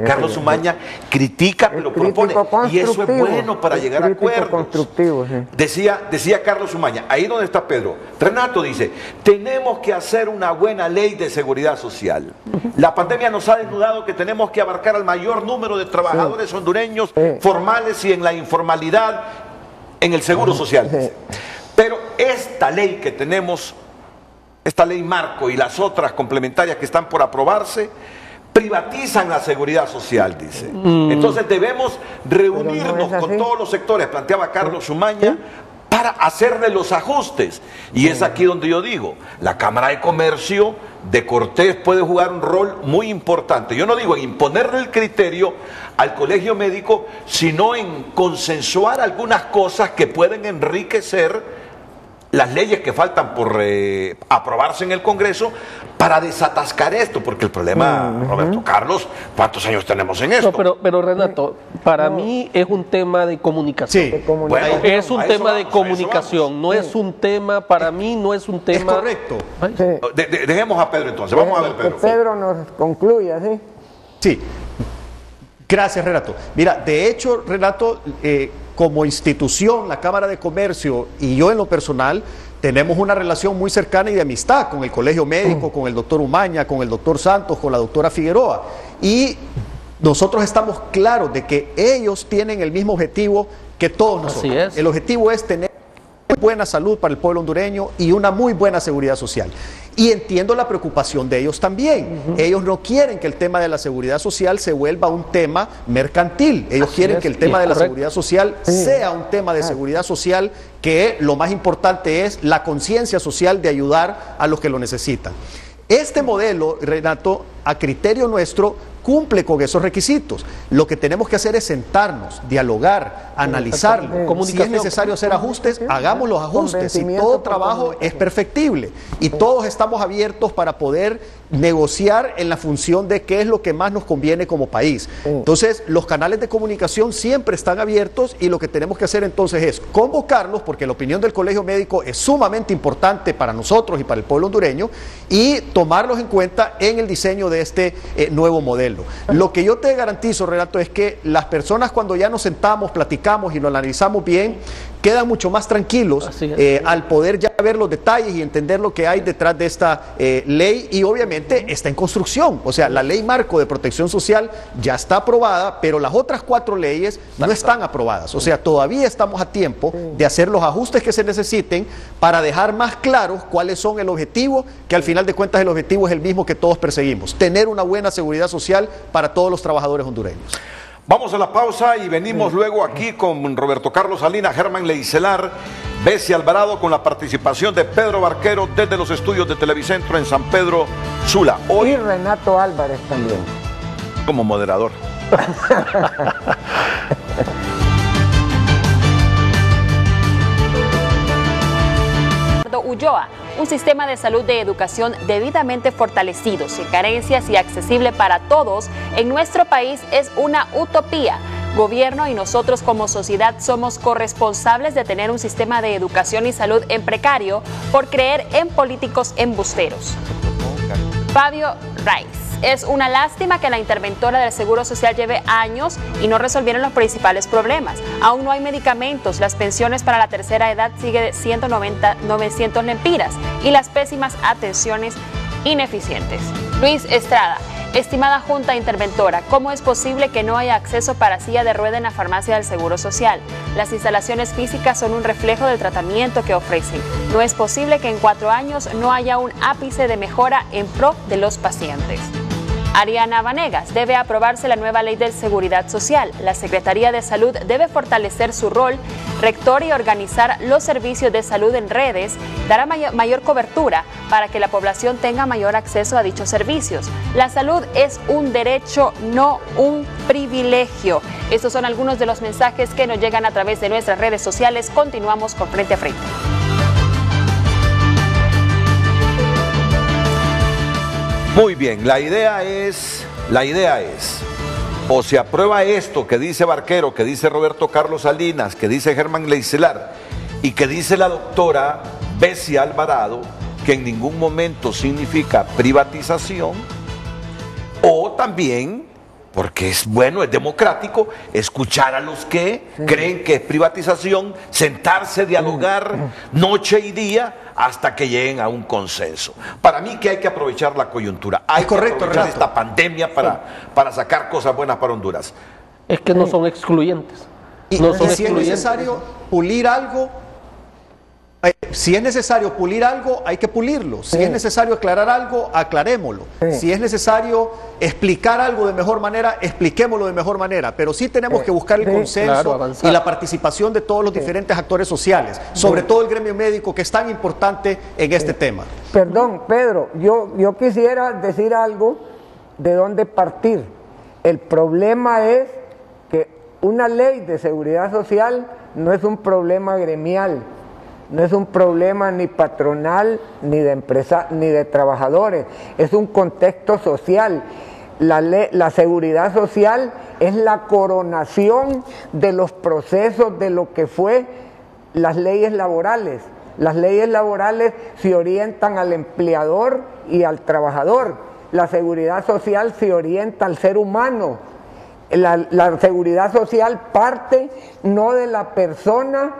Carlos Umaña critica pero propone, y eso es bueno para llegar a acuerdos. Decía Carlos Umaña, ahí donde está Pedro. Renato dice, tenemos que hacer una buena ley de seguridad social. La pandemia nos ha desnudado que tenemos que abarcar al mayor número de trabajadores hondureños formales y en la informalidad en el seguro social. Pero esta ley que tenemos, esta ley marco y las otras complementarias que están por aprobarse, privatizan la seguridad social, dice. Entonces debemos reunirnos con todos los sectores, planteaba Carlos Umaña, para hacerle los ajustes. Y es aquí donde yo digo, la Cámara de Comercio de Cortés puede jugar un rol muy importante. Yo no digo en imponerle el criterio al colegio médico, sino en consensuar algunas cosas que pueden enriquecer las leyes que faltan por aprobarse en el Congreso para desatascar esto, porque el problema, Roberto Carlos, ¿cuántos años tenemos en esto?
No, pero Renato, para mí es un tema de comunicación.
Bueno,
es un tema de comunicación, no es un tema, para mí no es un tema...
Es correcto.
Dejemos a Pedro entonces, vamos a ver Pedro.
Que Pedro nos concluya, ¿sí?
Sí. Gracias, Renato. Mira, de hecho, Renato, como institución, la Cámara de Comercio y yo en lo personal, tenemos una relación muy cercana y de amistad con el Colegio Médico, con el doctor Umaña, con el doctor Santos, con la doctora Figueroa. Y nosotros estamos claros de que ellos tienen el mismo objetivo que todos nosotros.
Así es.
El objetivo es tener muy buena salud para el pueblo hondureño y una muy buena seguridad social. Y entiendo la preocupación de ellos también. Ellos no quieren que el tema de la seguridad social se vuelva un tema mercantil. Ellos quieren que el tema de la seguridad social sea un tema de seguridad social, que lo más importante es la conciencia social de ayudar a los que lo necesitan. Este modelo, Renato, a criterio nuestro, cumple con esos requisitos. Lo que tenemos que hacer es sentarnos, dialogar, analizarlo. Si es necesario hacer ajustes, hagamos los ajustes. Y todo trabajo es perfectible. Y todos estamos abiertos para poder negociar en la función de qué es lo que más nos conviene como país. Entonces, los canales de comunicación siempre están abiertos y lo que tenemos que hacer entonces es convocarlos, porque la opinión del Colegio Médico es sumamente importante para nosotros y para el pueblo hondureño, y tomarlos en cuenta en el diseño de este nuevo modelo. Lo que yo te garantizo, Renato, es que las personas, cuando ya nos sentamos, platicamos y lo analizamos bien, quedan mucho más tranquilos al poder ya ver los detalles y entender lo que hay detrás de esta ley, y obviamente está en construcción. O sea, la ley marco de protección social ya está aprobada, pero las otras 4 leyes no están aprobadas. O sea, todavía estamos a tiempo de hacer los ajustes que se necesiten para dejar más claros cuáles son el objetivo, que al final de cuentas el objetivo es el mismo que todos perseguimos: tener una buena seguridad social para todos los trabajadores hondureños.
Vamos a la pausa y venimos luego aquí con Roberto Carlos Salinas, Germán Leicelar, Bessie Alvarado, con la participación de Pedro Barquero desde los estudios de Televicentro en San Pedro Sula. Hoy,
y Renato Álvarez también.
Como moderador.
Ulloa, un sistema de salud de educación debidamente fortalecido, sin carencias y accesible para todos en nuestro país es una utopía. Gobierno y nosotros como sociedad somos corresponsables de tener un sistema de educación y salud en precario por creer en políticos embusteros. Fabio Rice. Es una lástima que la interventora del Seguro Social lleve años y no resolvieron los principales problemas. Aún no hay medicamentos, las pensiones para la tercera edad siguen siendo 900 lempiras y las pésimas atenciones ineficientes. Luis Estrada. Estimada Junta Interventora, ¿cómo es posible que no haya acceso para silla de rueda en la farmacia del Seguro Social? Las instalaciones físicas son un reflejo del tratamiento que ofrecen. No es posible que en 4 años no haya un ápice de mejora en pro de los pacientes. Ariana Vanegas, debe aprobarse la nueva ley de seguridad social. La Secretaría de Salud debe fortalecer su rol rector y organizar los servicios de salud en redes, dará mayor cobertura para que la población tenga mayor acceso a dichos servicios. La salud es un derecho, no un privilegio. Estos son algunos de los mensajes que nos llegan a través de nuestras redes sociales. Continuamos con Frente a Frente.
Muy bien, la idea es, o se aprueba esto que dice Barquero, que dice Roberto Carlos Salinas, que dice Germán Leicelar y que dice la doctora Bessie Alvarado, que en ningún momento significa privatización, o también, porque es bueno, es democrático, escuchar a los que creen que es privatización, sentarse, dialogar noche y día hasta que lleguen a un consenso. Para mí que hay que aprovechar la coyuntura, hay que aprovechar esta pandemia para sacar cosas buenas para Honduras.
Es que no son excluyentes.
Y
no son
si es necesario pulir algo, hay que pulirlo. Si es necesario aclarar algo, aclarémoslo. Si es necesario explicar algo de mejor manera, expliquémoslo de mejor manera. Pero sí tenemos que buscar el consenso y la participación de todos los diferentes actores sociales, sobre todo el gremio médico, que es tan importante en este tema.
Perdón, Pedro, yo quisiera decir algo de dónde partir. El problema es que una ley de seguridad social no es un problema gremial. No es un problema ni patronal, ni de empresa, ni de trabajadores. Es un contexto social. La seguridad social es la coronación de los procesos de lo que fue las leyes laborales. Las leyes laborales se orientan al empleador y al trabajador. La seguridad social se orienta al ser humano. La seguridad social parte no de la persona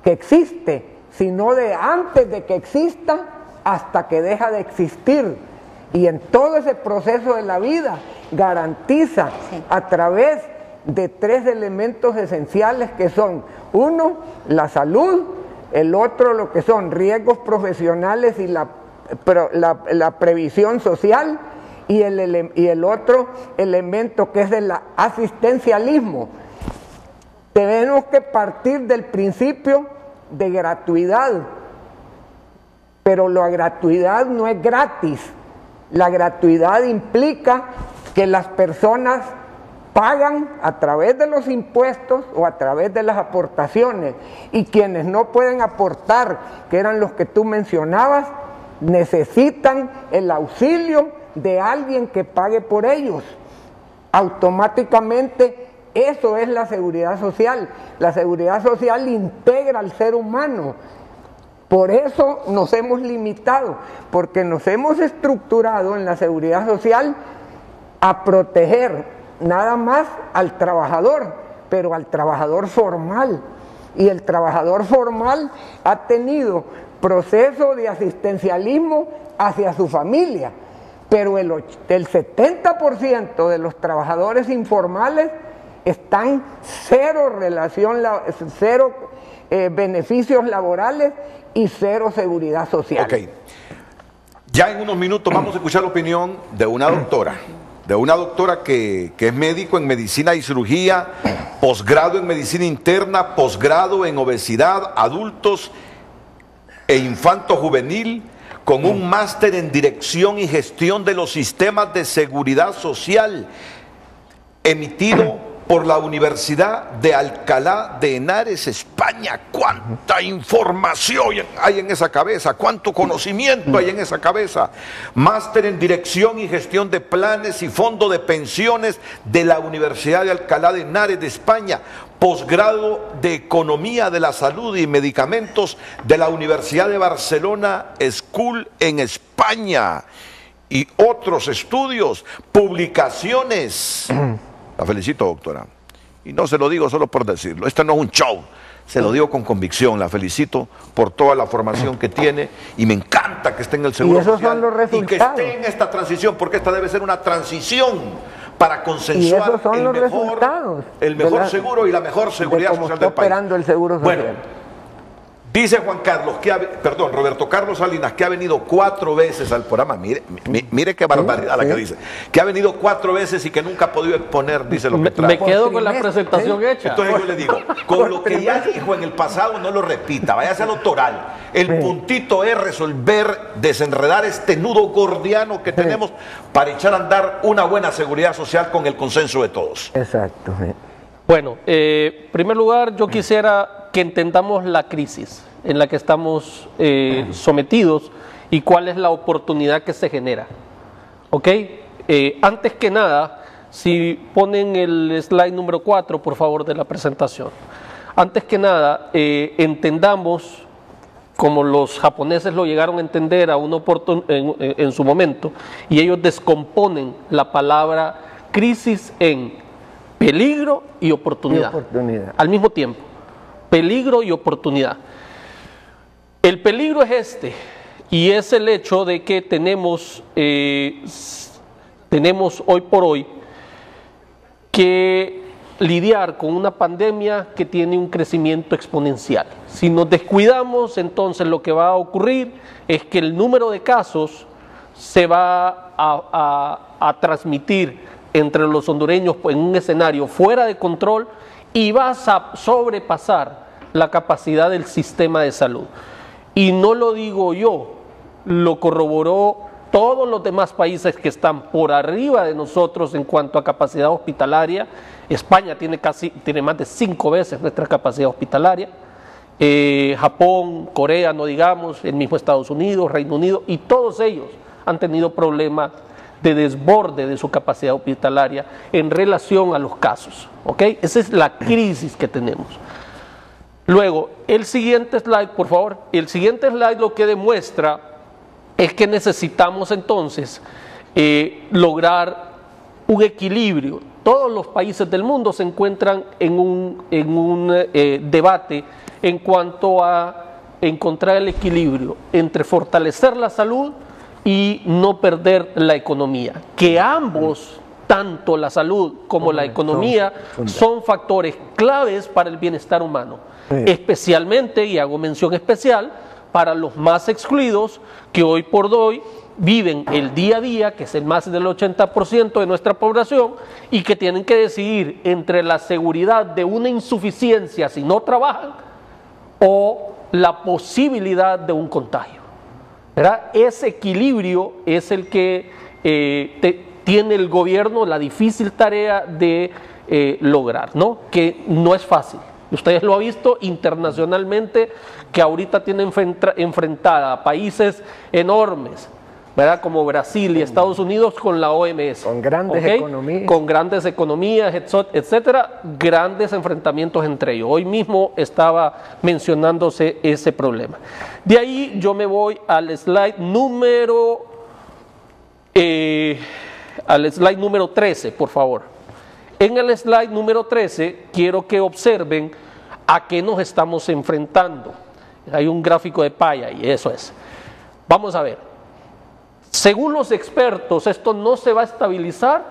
que existe, sino de antes de que exista hasta que deja de existir. Y en todo ese proceso de la vida garantiza a través de 3 elementos esenciales que son: uno, la salud; el otro, lo que son riesgos profesionales y la previsión social; y el otro elemento, que es el asistencialismo. Tenemos que partir del principio de gratuidad, pero la gratuidad no es gratis. La gratuidad implica que las personas pagan a través de los impuestos o a través de las aportaciones, y quienes no pueden aportar, que eran los que tú mencionabas, necesitan el auxilio de alguien que pague por ellos. Automáticamente eso es la seguridad social. La seguridad social integra al ser humano. Por eso nos hemos limitado, porque nos hemos estructurado en la seguridad social a proteger nada más al trabajador, pero al trabajador formal. Y el trabajador formal ha tenido proceso de asistencialismo hacia su familia, pero el 70% de los trabajadores informales están cero beneficios laborales y cero seguridad social.
Ok, ya en unos minutos vamos a escuchar la opinión de una doctora que es médico en medicina y cirugía, posgrado en medicina interna, posgrado en obesidad, adultos e infanto juvenil, con un máster en dirección y gestión de los sistemas de seguridad social, emitido por la Universidad de Alcalá de Henares, España. ¡Cuánta información hay en esa cabeza! ¡Cuánto conocimiento hay en esa cabeza! Máster en Dirección y Gestión de Planes y Fondo de Pensiones de la Universidad de Alcalá de Henares de España. Posgrado de Economía de la Salud y Medicamentos de la Universidad de Barcelona School en España. Y otros estudios, publicaciones. La felicito, doctora. Y no se lo digo solo por decirlo. Esto no es un show. Se lo digo con convicción. La felicito por toda la formación que tiene y me encanta que esté en el Seguro
Social.
Y esos
son los resultados.
Y que esté en esta transición, porque esta debe ser una transición para consensuar
y esos son los resultados
el mejor seguro y la mejor seguridad social del país.
Operando el Seguro Social.
Bueno, dice Juan Carlos, Roberto Carlos Salinas, que ha venido 4 veces al programa. Mire qué barbaridad la que dice. Que ha venido 4 veces y que nunca ha podido exponer, dice lo que trae.
Me quedo con la presentación hecha.
Entonces yo le digo, con lo que ya dijo en el pasado, no lo repita, váyase al doctoral. El puntito es resolver, desenredar este nudo gordiano que tenemos para echar a andar una buena seguridad social con el consenso de todos.
Exacto.
Bueno, en primer lugar, yo quisiera que entendamos la crisis en la que estamos sometidos y cuál es la oportunidad que se genera. ¿Ok? Antes que nada, si ponen el slide número 4, por favor, de la presentación. Antes que nada, entendamos, como los japoneses lo llegaron a entender en su momento, y ellos descomponen la palabra crisis en peligro y oportunidad. Al mismo tiempo. Peligro y oportunidad. El peligro es este, y es el hecho de que tenemos hoy por hoy que lidiar con una pandemia que tiene un crecimiento exponencial. Si nos descuidamos, entonces lo que va a ocurrir es que el número de casos se va a transmitir entre los hondureños en un escenario fuera de control y va a sobrepasar la capacidad del sistema de salud. Y no lo digo yo, lo corroboró todos los demás países que están por arriba de nosotros en cuanto a capacidad hospitalaria. España tiene más de 5 veces nuestra capacidad hospitalaria. Japón, Corea, no digamos, el mismo Estados Unidos, Reino Unido, y todos ellos han tenido problemas de desborde de su capacidad hospitalaria en relación a los casos. ¿Ok? Esa es la crisis que tenemos. Luego, el siguiente slide, por favor. El siguiente slide lo que demuestra es que necesitamos entonces lograr un equilibrio. Todos los países del mundo se encuentran en un debate en cuanto a encontrar el equilibrio entre fortalecer la salud y no perder la economía. Que ambos, tanto la salud como la economía, son factores claves para el bienestar humano. Especialmente, y hago mención especial, para los más excluidos que hoy por hoy viven el día a día, que es el más del 80% de nuestra población, y que tienen que decidir entre la seguridad de una insuficiencia si no trabajan o la posibilidad de un contagio. ¿Verdad? Ese equilibrio es el que tiene el gobierno la difícil tarea de lograr, ¿no? Que no es fácil. Ustedes lo han visto internacionalmente, que ahorita tiene enfrentada a países enormes, ¿verdad? Como Brasil y Estados Unidos con la OMS.
Con grandes economías.
Con grandes economías, etcétera, grandes enfrentamientos entre ellos. Hoy mismo estaba mencionándose ese problema. De ahí yo me voy al slide número 13, por favor. En el slide número 13 quiero que observen a qué nos estamos enfrentando. Hay un gráfico de paya y eso es. Vamos a ver. Según los expertos, esto no se va a estabilizar,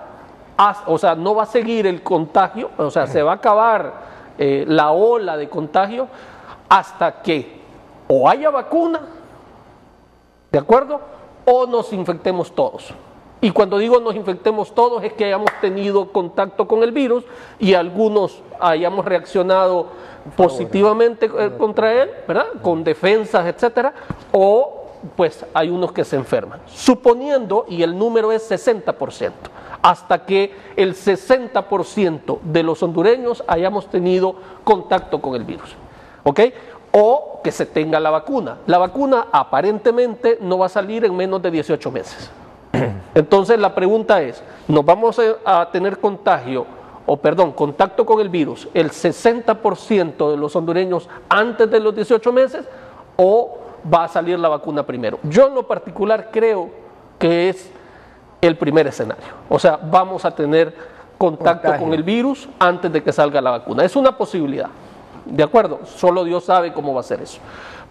o sea, no va a seguir el contagio, o sea, se va a acabar la ola de contagio hasta que o haya vacuna, ¿de acuerdo? O nos infectemos todos. Y cuando digo nos infectemos todos es que hayamos tenido contacto con el virus y algunos hayamos reaccionado positivamente contra él, ¿verdad? Con defensas, etcétera, o pues hay unos que se enferman. Suponiendo, y el número es 60%, hasta que el 60% de los hondureños hayamos tenido contacto con el virus, ¿ok? O que se tenga la vacuna. La vacuna aparentemente no va a salir en menos de 18 meses. Entonces la pregunta es, ¿nos vamos a tener contacto con el virus el 60% de los hondureños antes de los 18 meses o va a salir la vacuna primero? Yo en lo particular creo que es el primer escenario. O sea, vamos a tener contacto con el virus antes de que salga la vacuna. Es una posibilidad, ¿de acuerdo? Solo Dios sabe cómo va a ser eso.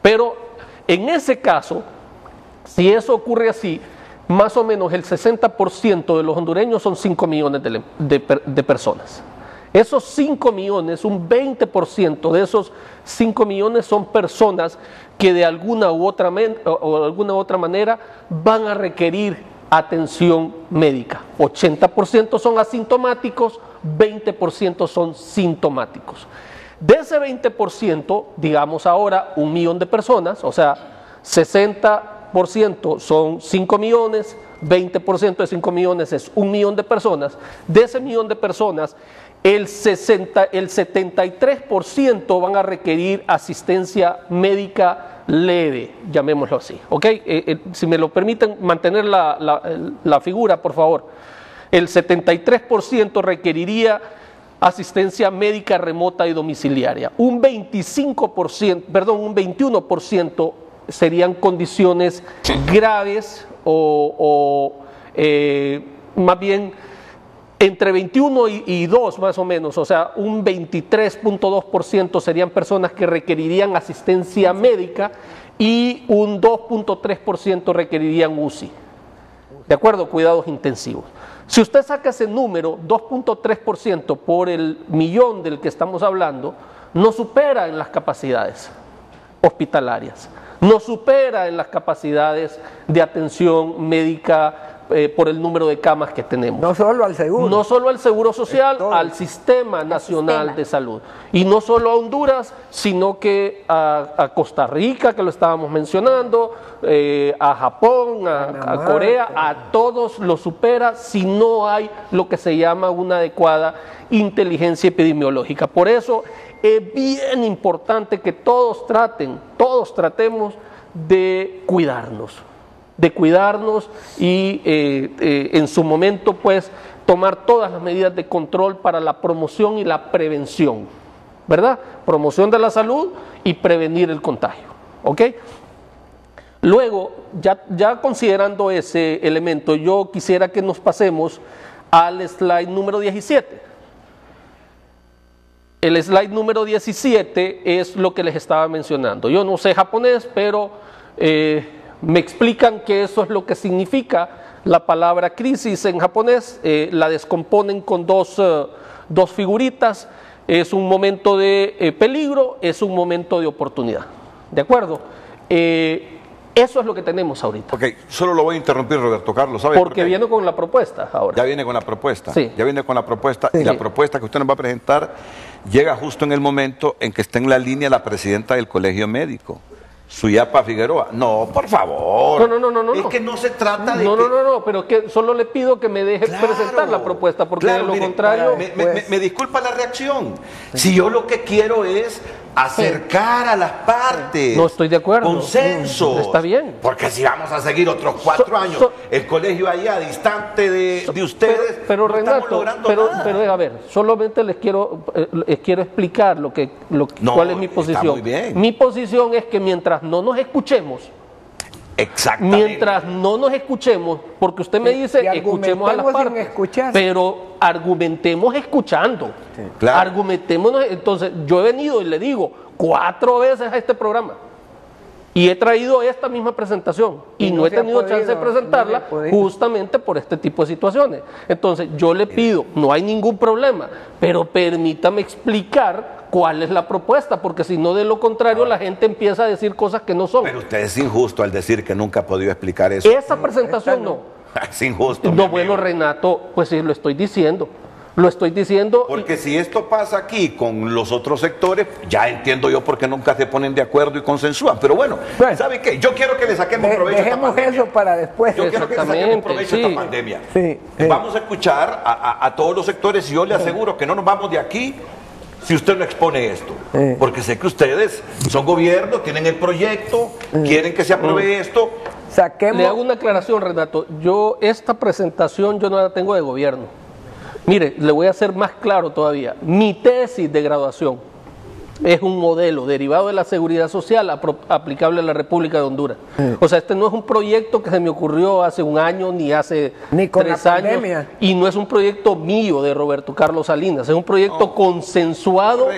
Pero en ese caso, si eso ocurre así, más o menos el 60% de los hondureños son 5 millones de personas. Esos 5 millones, un 20% de esos 5 millones son personas que de alguna u otra manera van a requerir atención médica. 80% son asintomáticos, 20% son sintomáticos. De ese 20%, digamos ahora 1 millón de personas, o sea, 60% son 5 millones, 20% de 5 millones es 1 millón de personas. De ese millón de personas, el 73% van a requerir asistencia médica leve, llamémoslo así, ¿ok? Si me lo permiten mantener la figura, por favor. El 73% requeriría asistencia médica remota y domiciliaria. Un 21% serían condiciones graves o más bien entre 21 y 2 más o menos, o sea, un 23.2% serían personas que requerirían asistencia médica y un 2.3% requerirían UCI, ¿de acuerdo? Cuidados intensivos. Si usted saca ese número, 2.3% por el millón del que estamos hablando, no supera en las capacidades hospitalarias, no supera en las capacidades de atención médica por el número de camas que tenemos.
No solo al seguro.
No solo al Seguro Social, al Sistema Nacional de Salud. Y no solo a Honduras, sino que a Costa Rica, que lo estábamos mencionando, a Japón, a Corea, a todos lo supera si no hay lo que se llama una adecuada inteligencia epidemiológica. Por eso es bien importante que todos tratemos de cuidarnos y en su momento pues tomar todas las medidas de control para la promoción y la prevención, ¿verdad? Promoción de la salud y prevenir el contagio, ¿ok? Luego, ya considerando ese elemento, yo quisiera que nos pasemos al slide número 17. El slide número 17 es lo que les estaba mencionando. Yo no sé japonés, pero me explican que eso es lo que significa la palabra crisis en japonés. La descomponen con dos figuritas. Es un momento de peligro, es un momento de oportunidad. ¿De acuerdo? Eso es lo que tenemos ahorita.
Ok, solo lo voy a interrumpir, Roberto Carlos. ¿Sabe
Porque viene con la propuesta ahora.
Ya viene con la propuesta.
Sí.
Ya viene con la propuesta.
Sí.
Y la propuesta que usted nos va a presentar llega justo en el momento en que está en la línea la presidenta del Colegio Médico. Suyapa Figueroa. No, por favor.
No.
Es que no se trata de
No, pero que solo le pido que me deje presentar la propuesta, porque de lo contrario...
Me disculpa la reacción. Si yo lo que quiero es acercar a las partes.
No estoy de acuerdo.
Consenso.
Está bien.
Porque si vamos a seguir otros 4 años, el colegio allá distante de ustedes,
pero
no
Renato,
estamos logrando nada.
Pero a ver, solamente les quiero explicar cuál es mi posición.
Está muy bien.
Mi posición es que mientras no nos escuchemos, porque usted me dice escuchemos a las partes, pero argumentemos escuchando.
Sí, claro.
Argumentémonos. Entonces, yo he venido y le digo 4 veces a este programa y he traído esta misma presentación y no he tenido chance de presentarla justamente por este tipo de situaciones. Entonces, yo le pido, no hay ningún problema, pero permítame explicar cuál es la propuesta, porque si no, de lo contrario, la gente empieza a decir cosas que no son.
Pero usted es injusto al decir que nunca ha podido explicar eso.
Esa presentación no.
Es injusto.
No, bueno, Renato, pues sí, lo estoy diciendo.
Porque si esto pasa aquí con los otros sectores, ya entiendo yo por qué nunca se ponen de acuerdo y consensúan. Pero bueno, ¿sabe qué? Yo quiero que le saquemos provecho a esta pandemia.
Dejemos eso para después.
Yo quiero que le saquemos provecho a esta pandemia. Vamos a escuchar a todos los sectores y yo le aseguro que no nos vamos de aquí si usted no expone esto. Porque sé que ustedes son gobierno, tienen el proyecto, quieren que se apruebe esto.
Le hago una aclaración, Renato. Esta presentación yo no la tengo de gobierno. Mire, le voy a hacer más claro todavía. Mi tesis de graduación es un modelo derivado de la seguridad social aplicable a la República de Honduras. O sea, este no es un proyecto que se me ocurrió hace un año ni hace 3 años. Y no es un proyecto mío de Roberto Carlos Salinas, es un proyecto consensuado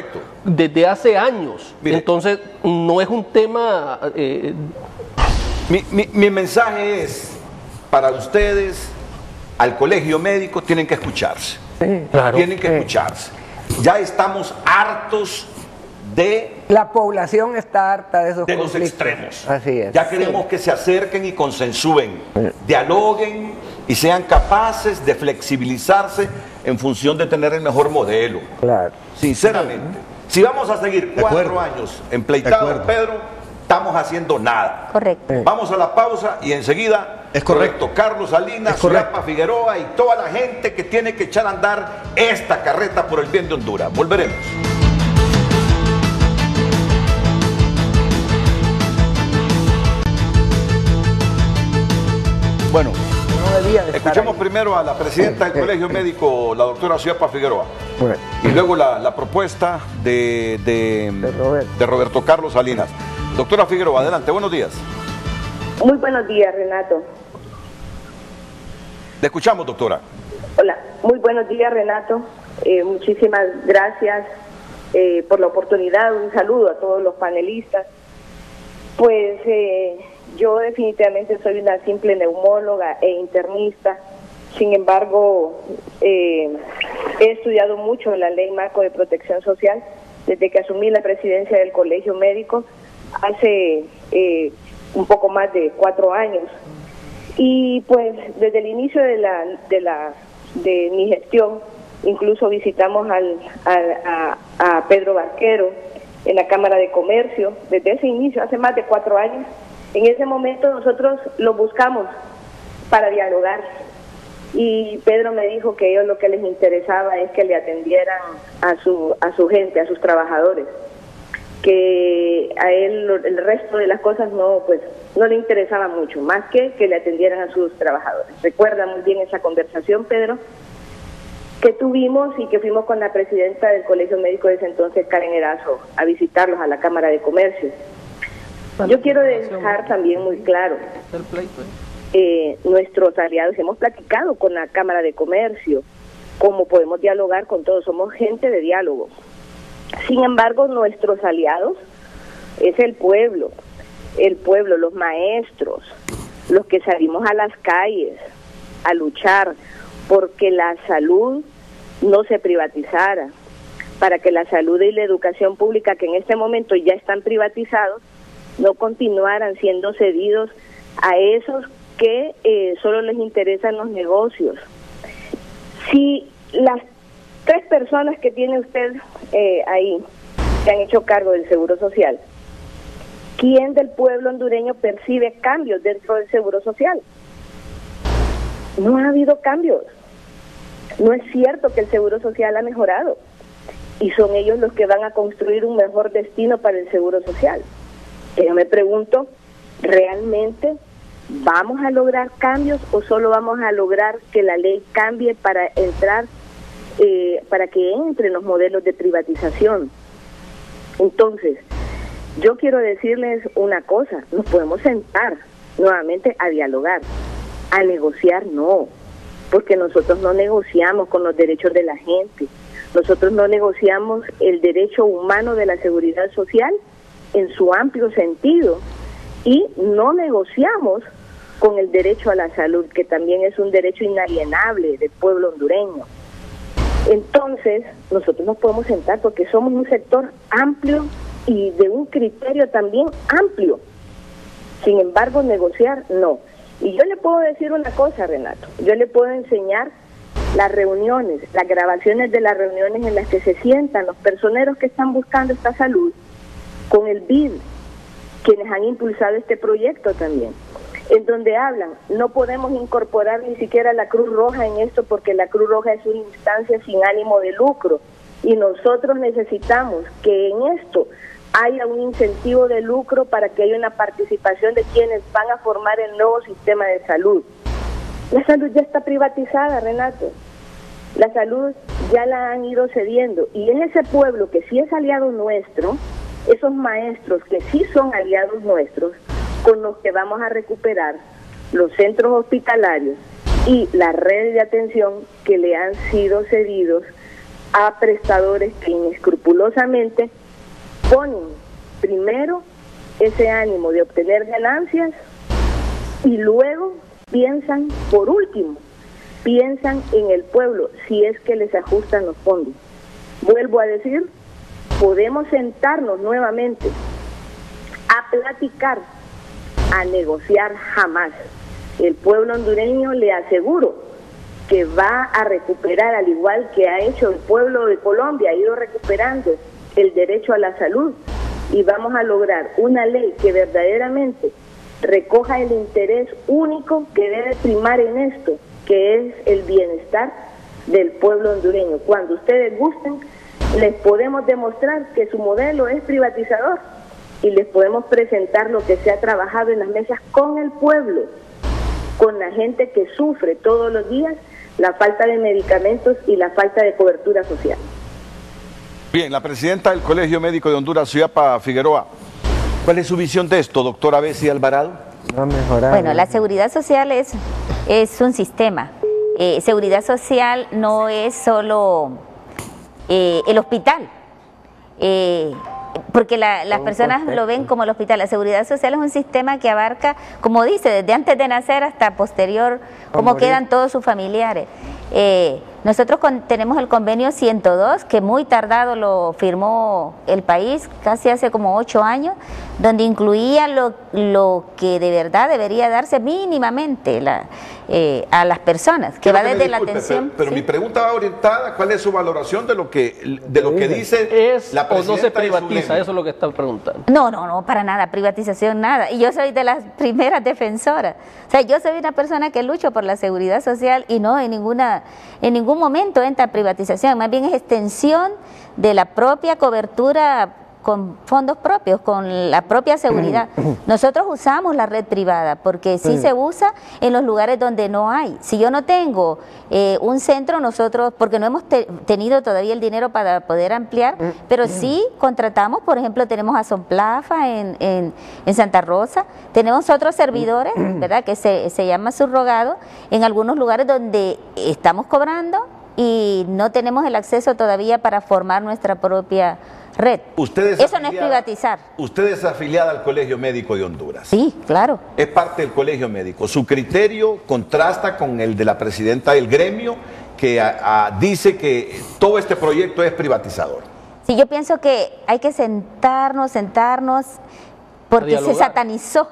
desde hace años. Mire, entonces, no es un tema...
Mi mensaje es para ustedes... Al colegio médico tienen que escucharse. Tienen que escucharse. Ya estamos hartos de...
La población está harta de esos conflictos.
Los extremos.
Así es.
Ya queremos que se acerquen y consensúen, dialoguen y sean capaces de flexibilizarse en función de tener el mejor modelo.
Claro.
Sinceramente. Si vamos a seguir 4 años empleitados, Pedro, estamos haciendo nada.
Correcto.
Vamos a la pausa y enseguida...
Es correcto.
Carlos Salinas, Suyapa Figueroa y toda la gente que tiene que echar a andar esta carreta por el bien de Honduras. Volveremos. Bueno, escuchemos primero a la presidenta del Colegio Médico, la doctora Suyapa Figueroa, y luego la propuesta de Roberto Carlos Salinas. Doctora Figueroa, adelante, buenos días.
Muy buenos días, Renato.
Le escuchamos, doctora.
Hola, muy buenos días, Renato. Muchísimas gracias por la oportunidad. Un saludo a todos los panelistas. Pues yo definitivamente soy una simple neumóloga e internista. Sin embargo, he estudiado mucho la Ley Marco de Protección Social desde que asumí la presidencia del Colegio Médico hace un poco más de 4 años. Y pues desde el inicio de mi gestión, incluso visitamos a Pedro Barquero en la Cámara de Comercio, desde ese inicio, hace más de 4 años. En ese momento nosotros lo buscamos para dialogar y Pedro me dijo que ellos lo que les interesaba es que le atendieran a su gente, a sus trabajadores, que a él el resto de las cosas no le interesaba mucho, más que le atendieran a sus trabajadores. Recuerda muy bien esa conversación, Pedro, que tuvimos y que fuimos con la presidenta del Colegio Médico de ese entonces, Karen Erazo, a visitarlos a la Cámara de Comercio. Yo quiero dejar también muy claro, nuestros aliados, hemos platicado con la Cámara de Comercio, cómo podemos dialogar con todos, somos gente de diálogo. Sin embargo, nuestros aliados es el pueblo, los maestros, los que salimos a las calles a luchar porque la salud no se privatizara, para que la salud y la educación pública, que en este momento ya están privatizados, no continuaran siendo cedidos a esos que solo les interesan los negocios. Si las 3 personas que tiene usted ahí se han hecho cargo del Seguro Social, ¿quién del pueblo hondureño percibe cambios dentro del Seguro Social? No ha habido cambios. No es cierto que el Seguro Social ha mejorado. Y son ellos los que van a construir un mejor destino para el Seguro Social. Yo me pregunto, ¿realmente vamos a lograr cambios o solo vamos a lograr que la ley cambie para entrar, para que entren los modelos de privatización? Entonces, yo quiero decirles una cosa, nos podemos sentar nuevamente a dialogar, a negociar no, porque nosotros no negociamos con los derechos de la gente, nosotros no negociamos el derecho humano de la seguridad social en su amplio sentido y no negociamos con el derecho a la salud, que también es un derecho inalienable del pueblo hondureño. Entonces, nosotros nos podemos sentar porque somos un sector amplio y de un criterio también amplio. Sin embargo, negociar, no. Y yo le puedo decir una cosa, Renato. Yo le puedo enseñar las reuniones, las grabaciones de las reuniones en las que se sientan los personeros que están buscando esta salud con el BID, quienes han impulsado este proyecto también, en donde hablan, no podemos incorporar ni siquiera la Cruz Roja en esto porque la Cruz Roja es una instancia sin ánimo de lucro y nosotros necesitamos que en esto haya un incentivo de lucro para que haya una participación de quienes van a formar el nuevo sistema de salud. La salud ya está privatizada, Renato. La salud ya la han ido cediendo y es ese pueblo que sí es aliado nuestro, esos maestros que sí son aliados nuestros, con los que vamos a recuperar los centros hospitalarios y las redes de atención que le han sido cedidos a prestadores que inescrupulosamente ponen primero ese ánimo de obtener ganancias y luego piensan, por último, piensan en el pueblo si es que les ajustan los fondos. Vuelvo a decir, podemos sentarnos nuevamente a platicar, a negociar jamás. El pueblo hondureño, le aseguro, que va a recuperar, al igual que ha hecho el pueblo de Colombia, ha ido recuperando el derecho a la salud y vamos a lograr una ley que verdaderamente recoja el interés único que debe primar en esto, que es el bienestar del pueblo hondureño. Cuando ustedes gusten, les podemos demostrar que su modelo es privatizador y les podemos presentar lo que se ha trabajado en las mesas con el pueblo, con la gente que sufre todos los días la falta de medicamentos y la falta de cobertura social.
Bien, la presidenta del Colegio Médico de Honduras, Suyapa Figueroa, ¿cuál es su visión de esto, doctora Bessie Alvarado?
Bueno, la seguridad social es un sistema. Seguridad social no es solo el hospital, porque las personas lo ven como el hospital. La seguridad social es un sistema que abarca, como dice, desde antes de nacer hasta posterior, cómo quedan todos sus familiares. Nosotros tenemos el convenio 102, que muy tardado lo firmó el país, casi hace como 8 años, donde incluía lo que de verdad debería darse mínimamente a las personas, que va desde la atención.
Pero mi pregunta va orientada, ¿cuál es su valoración de lo que dice la presidenta?
¿O no se privatiza? Eso es lo que está preguntando.
No, para nada, privatización nada. Y yo soy de las primeras defensoras. O sea, yo soy una persona que lucho por la seguridad social y no en ningún momento entra privatización, más bien es extensión de la propia cobertura con fondos propios, con la propia seguridad. Nosotros usamos la red privada porque sí se usa en los lugares donde no hay. Si yo no tengo un centro, nosotros, porque no hemos tenido todavía el dinero para poder ampliar, pero sí contratamos, por ejemplo, tenemos a Sonplafa en Santa Rosa, tenemos otros servidores, ¿verdad?, que se llama subrogado, en algunos lugares donde estamos cobrando y no tenemos el acceso todavía para formar nuestra propia red. Eso no es privatizar.
Usted es afiliada al Colegio Médico de Honduras.
Sí, claro.
Es parte del Colegio Médico. Su criterio contrasta con el de la presidenta del gremio, que dice que todo este proyecto es privatizador.
Sí, yo pienso que hay que sentarnos porque se satanizó.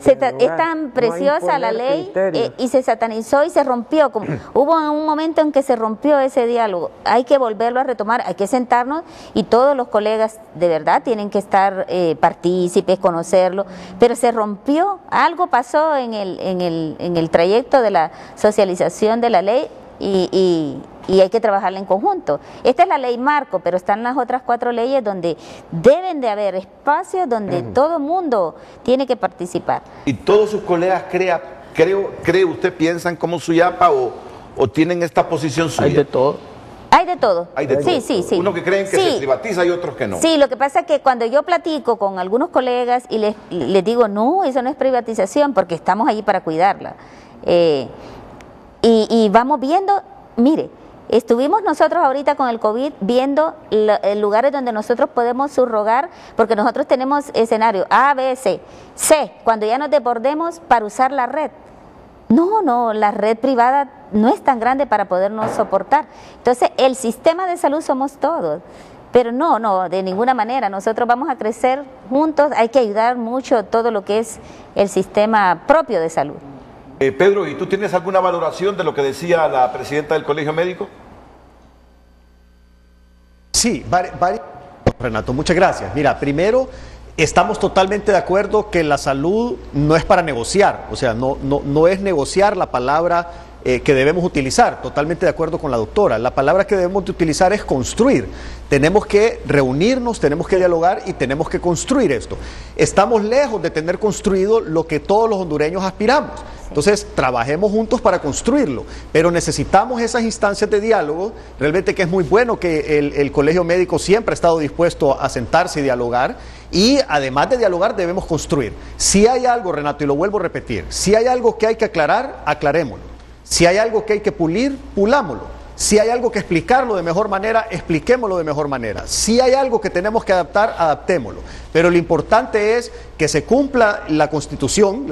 Es tan preciosa la ley y se satanizó y se rompió. Hubo un momento en que se rompió ese diálogo. Hay que volverlo a retomar, hay que sentarnos y todos los colegas de verdad tienen que estar partícipes, conocerlo, pero se rompió, algo pasó en el trayecto de la socialización de la ley y hay que trabajarla en conjunto. Esta es la ley marco, pero están las otras 4 leyes donde deben de haber espacios donde todo mundo tiene que participar.
¿Y todos sus colegas cree usted piensan como Suyapa o tienen esta posición suya?
Hay de todo.
Hay de todo.
Hay de todo.
Sí.
Unos que creen que se privatiza y otros que no.
Sí, lo que pasa es que cuando yo platico con algunos colegas y les digo, no, eso no es privatización porque estamos allí para cuidarla. Y vamos viendo, mire, estuvimos nosotros ahorita con el COVID viendo lugares donde nosotros podemos subrogar, porque nosotros tenemos escenario A, B, C. C, cuando ya nos desbordemos para usar la red. No, la red privada no es tan grande para podernos soportar. Entonces, el sistema de salud somos todos. Pero no, de ninguna manera. Nosotros vamos a crecer juntos, hay que ayudar mucho todo lo que es el sistema propio de salud.
Pedro, ¿y tú tienes alguna valoración de lo que decía la presidenta del Colegio Médico?
Sí, Renato, muchas gracias. Mira, primero, estamos totalmente de acuerdo que la salud no es para negociar, o sea, no es negociar la palabra que debemos utilizar, totalmente de acuerdo con la doctora. La palabra que debemos de utilizar es construir. Tenemos que reunirnos, tenemos que dialogar y tenemos que construir esto. Estamos lejos de tener construido lo que todos los hondureños aspiramos. Entonces, trabajemos juntos para construirlo, pero necesitamos esas instancias de diálogo. Realmente que es muy bueno que el Colegio Médico siempre ha estado dispuesto a sentarse y dialogar, y además de dialogar debemos construir. Si hay algo, Renato, y lo vuelvo a repetir, si hay algo que hay que aclarar, aclarémoslo. Si hay algo que hay que pulir, pulámoslo. Si hay algo que explicarlo de mejor manera, expliquémoslo de mejor manera. Si hay algo que tenemos que adaptar, adaptémoslo. Pero lo importante es que se cumpla la Constitución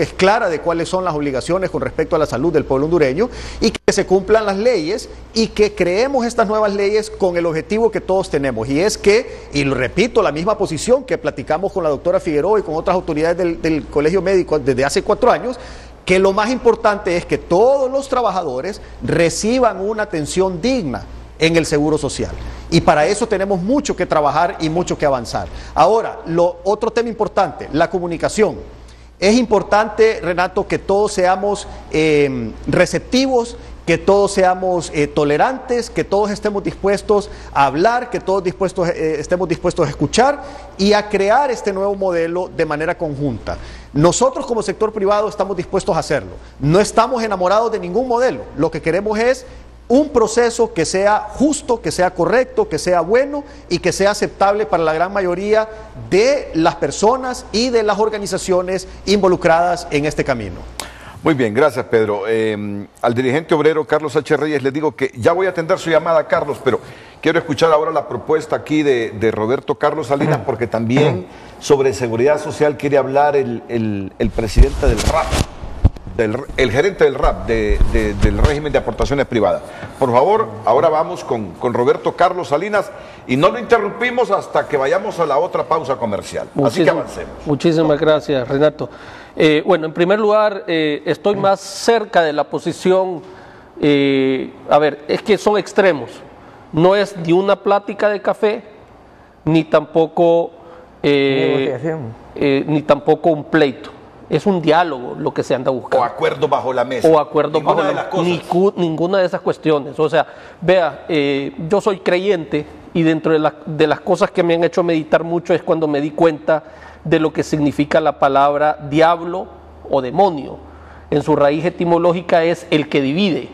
es clara de cuáles son las obligaciones con respecto a la salud del pueblo hondureño, y que se cumplan las leyes y que creemos estas nuevas leyes con el objetivo que todos tenemos, y es que, y lo repito, la misma posición que platicamos con la doctora Figueroa y con otras autoridades del Colegio Médico desde hace 4 años, que lo más importante es que todos los trabajadores reciban una atención digna en el Seguro Social. Y para eso tenemos mucho que trabajar y mucho que avanzar. Ahora, otro tema importante, la comunicación. Es importante, Renato, que todos seamos receptivos, que todos seamos tolerantes, que todos estemos dispuestos a hablar, que todos estemos dispuestos a escuchar y a crear este nuevo modelo de manera conjunta. Nosotros como sector privado estamos dispuestos a hacerlo. No estamos enamorados de ningún modelo. Lo que queremos es un proceso que sea justo, que sea correcto, que sea bueno y que sea aceptable para la gran mayoría de las personas y de las organizaciones involucradas en este camino.
Muy bien, gracias, Pedro. Al dirigente obrero Carlos H. Reyes les digo que ya voy a atender su llamada, Carlos, pero quiero escuchar ahora la propuesta aquí de Roberto Carlos Salinas, porque también sobre seguridad social quiere hablar el presidente del RAP, el gerente del RAP, del régimen de aportaciones privadas. Por favor, ahora vamos con Roberto Carlos Salinas y no lo interrumpimos hasta que vayamos a la otra pausa comercial. Así que avancemos.
Muchísimas gracias, Renato. Bueno, en primer lugar, estoy más cerca de la posición, a ver, es que son extremos. No es ni una plática de café, ni tampoco, ni tampoco un pleito. Es un diálogo lo que se anda buscando.
O acuerdo bajo la mesa.
O acuerdo bajo la mesa. Ninguna de esas cuestiones. O sea, vea, yo soy creyente y dentro de las cosas que me han hecho meditar mucho es cuando me di cuenta de lo que significa la palabra diablo o demonio. En su raíz etimológica es el que divide.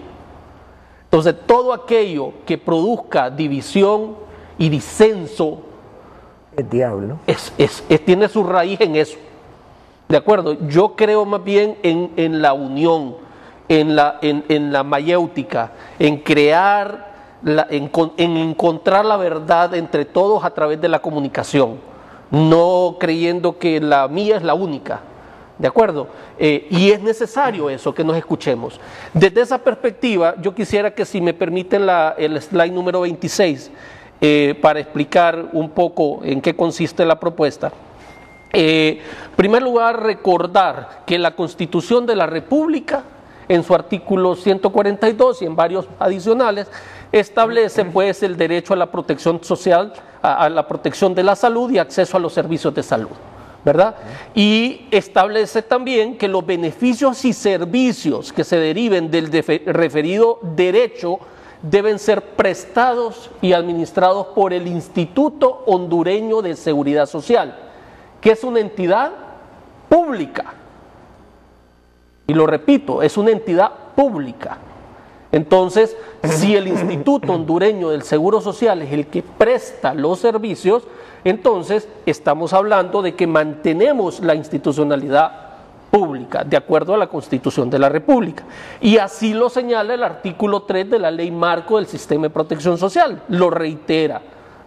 Entonces, todo aquello que produzca división y disenso,
el diablo,
tiene su raíz en eso. ¿De acuerdo? Yo creo más bien en la unión, en la mayéutica, en crear, en encontrar la verdad entre todos a través de la comunicación, no creyendo que la mía es la única. ¿De acuerdo? Y es necesario eso, que nos escuchemos. Desde esa perspectiva, yo quisiera que, si me permiten, el slide número 26, para explicar un poco en qué consiste la propuesta. En primer lugar, recordar que la Constitución de la República, en su artículo 142 y en varios adicionales, establece pues el derecho a la protección social, a la protección de la salud y acceso a los servicios de salud, ¿verdad? Y establece también que los beneficios y servicios que se deriven del referido derecho deben ser prestados y administrados por el Instituto Hondureño de Seguridad Social, que es una entidad pública. Y lo repito, es una entidad pública. Entonces, si el Instituto Hondureño del Seguro Social es el que presta los servicios, entonces estamos hablando de que mantenemos la institucionalidad pública, de acuerdo a la Constitución de la República. Y así lo señala el artículo 3 de la Ley Marco del Sistema de Protección Social, lo reitera,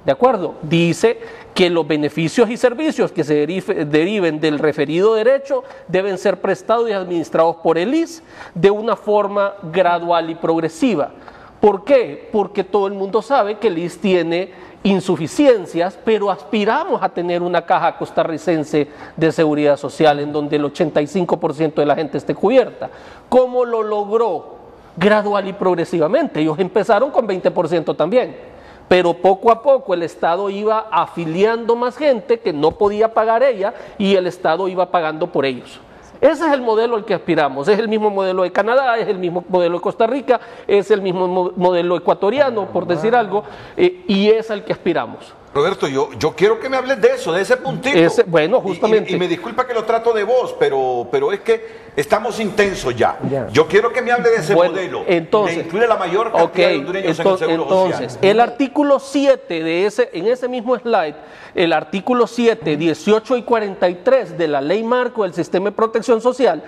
¿de acuerdo? Dice que los beneficios y servicios que se deriven del referido derecho deben ser prestados y administrados por el ISS de una forma gradual y progresiva. ¿Por qué? Porque todo el mundo sabe que el ISS tiene insuficiencias, pero aspiramos a tener una caja costarricense de seguridad social en donde el 85% de la gente esté cubierta. ¿Cómo lo logró? Gradual y progresivamente. Ellos empezaron con 20% también, pero poco a poco el Estado iba afiliando más gente que no podía pagar ella y el Estado iba pagando por ellos. Ese es el modelo al que aspiramos, es el mismo modelo de Canadá, es el mismo modelo de Costa Rica, es el mismo modelo ecuatoriano, por decir algo, y es al que aspiramos.
Roberto, yo quiero que me hables de eso, de ese puntito.
Bueno, justamente.
Y me disculpa que lo trato de vos, pero es que estamos intensos ya. Yo quiero que me hable de ese modelo.
Entonces,
que incluye la mayor cantidad de hondureños en el Seguro Social.
El artículo 7 en ese mismo slide, el artículo 7, 18 y 43 de la Ley Marco del Sistema de Protección Social,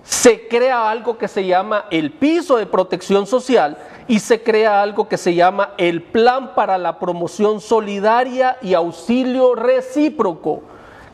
se crea algo que se llama el piso de protección social y se crea algo que se llama el Plan para la Promoción Solidaria y Auxilio Recíproco,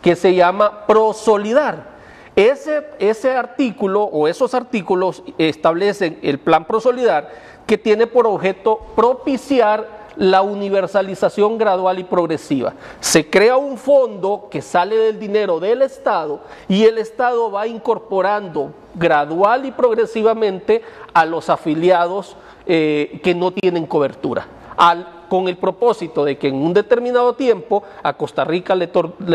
que se llama ProSolidar. Ese artículo o esos artículos establecen el Plan ProSolidar, que tiene por objeto propiciar la universalización gradual y progresiva. Se crea un fondo que sale del dinero del Estado y el Estado va incorporando gradual y progresivamente a los afiliados que no tienen cobertura, con el propósito de que en un determinado tiempo, a Costa Rica le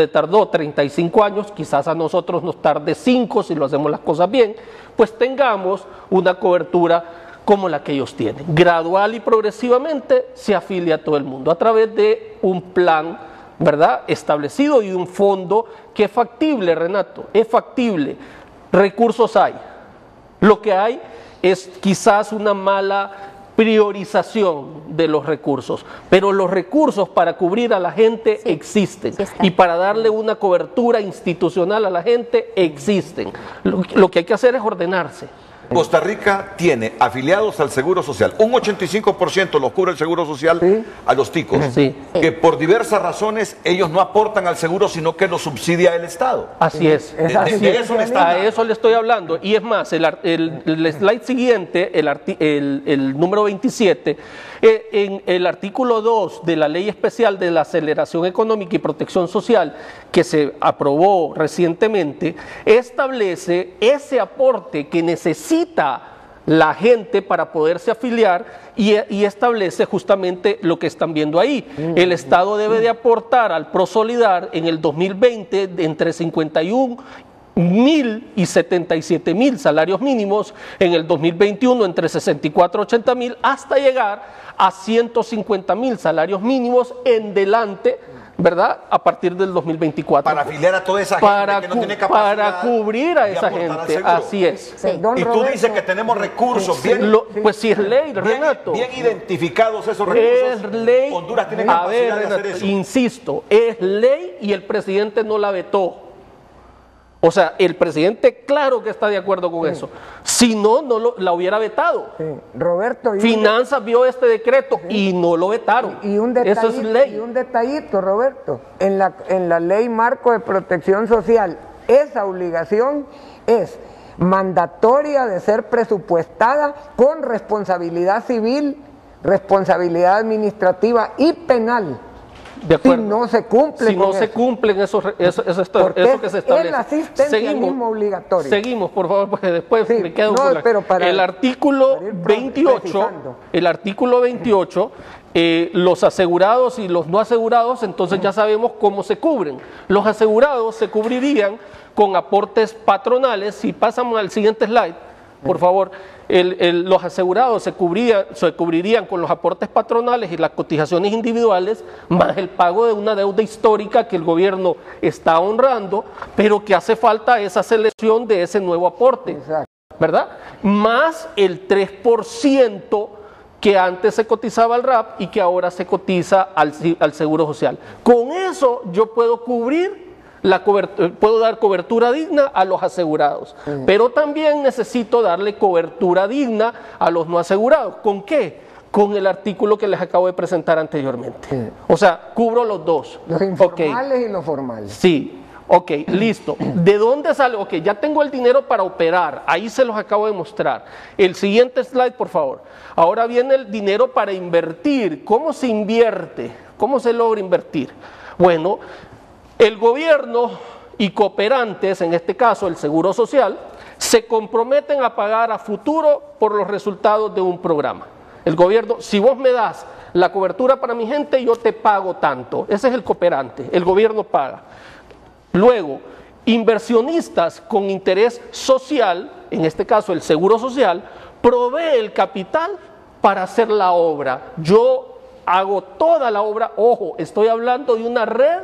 tardó 35 años, quizás a nosotros nos tarde 5 si lo hacemos las cosas bien, pues tengamos una cobertura como la que ellos tienen. Gradual y progresivamente se afilia a todo el mundo a través de un plan, ¿verdad?, establecido y un fondo que es factible, Renato, es factible. Recursos hay. Lo que hay es quizás una mala priorización de los recursos, pero los recursos para cubrir a la gente existen y para darle una cobertura institucional a la gente existen. Lo que hay que hacer es ordenarse.
Costa Rica tiene afiliados al Seguro Social, un 85% los cubre el Seguro Social a los ticos, que por diversas razones ellos no aportan al seguro, sino que lo subsidia el Estado.
Así es. A eso le estoy hablando. Y es más, el slide siguiente, el número 27, en el artículo 2 de la Ley Especial de la Aceleración Económica y Protección Social, que se aprobó recientemente, establece ese aporte que necesita la gente para poderse afiliar y establece justamente lo que están viendo ahí. El Estado debe de aportar al ProSolidar en el 2020 entre 51.000 y 77.000 salarios mínimos, en el 2021 entre 64 y 80.000, hasta llegar a 150.000 salarios mínimos en delante, ¿verdad?, a partir del 2024.
Para afiliar a toda esa gente que no tiene capacidad.
Para cubrir a esa gente, así es.
Sí. Y tú dices que tenemos recursos bien...
pues si es ley, Renato.
Bien identificados esos recursos.
Es ley.
Honduras tiene capacidad de hacer eso.
Insisto, es ley y el presidente no la vetó. O sea, el presidente claro que está de acuerdo con eso. Si no, la hubiera vetado.
Roberto.
Finanzas vio este decreto y no lo vetaron. Eso es ley.
Y un detallito, Roberto. En la Ley Marco de Protección Social, esa obligación es mandatoria de ser presupuestada con responsabilidad civil, responsabilidad administrativa y penal.
De acuerdo.
Si no se cumple.
Si no se cumplen eso que se establece.
Es la asistencia misma obligatoria.
Seguimos, por favor, porque después me quedo con el artículo 28. El artículo 28, los asegurados y los no asegurados, entonces ya sabemos cómo se cubren. Los asegurados se cubrirían con aportes patronales. Si pasamos al siguiente slide, por favor. Los asegurados se cubrirían con los aportes patronales y las cotizaciones individuales, más el pago de una deuda histórica que el gobierno está honrando, pero que hace falta esa selección de ese nuevo aporte. Exacto. ¿Verdad? Más el 3% que antes se cotizaba al RAP y que ahora se cotiza al Seguro Social. Con eso yo puedo cubrir puedo dar cobertura digna a los asegurados, pero también necesito darle cobertura digna a los no asegurados. ¿Con qué? Con el artículo que les acabo de presentar anteriormente. O sea, cubro los dos.
Los informales y los formales.
Sí. Ok, listo. ¿De dónde sale? Ok, ya tengo el dinero para operar. Ahí se los acabo de mostrar. El siguiente slide, por favor. Ahora viene el dinero para invertir. ¿Cómo se invierte? ¿Cómo se logra invertir? Bueno, el gobierno y cooperantes, en este caso el Seguro Social, se comprometen a pagar a futuro por los resultados de un programa. El gobierno, si vos me das la cobertura para mi gente, yo te pago tanto. Ese es el cooperante, el gobierno paga. Luego, inversionistas con interés social, en este caso el Seguro Social, provee el capital para hacer la obra. Yo hago toda la obra, ojo, estoy hablando de una red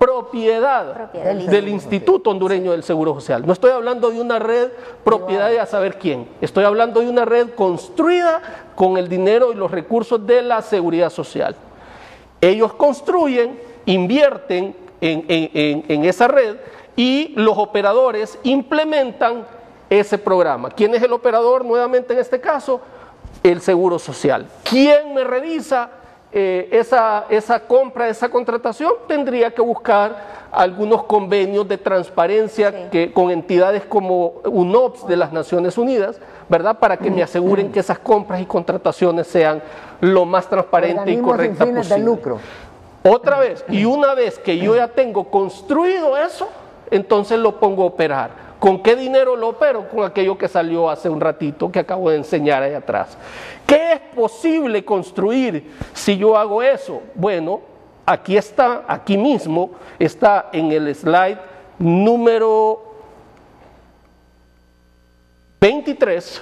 propiedad del Instituto Hondureño del Seguro Social. No estoy hablando de una red propiedad de a saber quién. Estoy hablando de una red construida con el dinero y los recursos de la Seguridad Social. Ellos construyen, invierten en esa red y los operadores implementan ese programa. ¿Quién es el operador? Nuevamente en este caso, el Seguro Social. ¿Quién me revisa esa compra, esa contratación? Tendría que buscar algunos convenios de transparencia con entidades como UNOPS de las Naciones Unidas, ¿verdad? Para que me aseguren que esas compras y contrataciones sean lo más transparente y correcta posible.
De lucro.
Otra vez, y una vez que yo ya tengo construido eso, entonces lo pongo a operar. ¿Con qué dinero lo opero? Con aquello que salió hace un ratito, que acabo de enseñar ahí atrás. ¿Qué es posible construir si yo hago eso? Bueno, aquí está, aquí mismo, está en el slide número 23,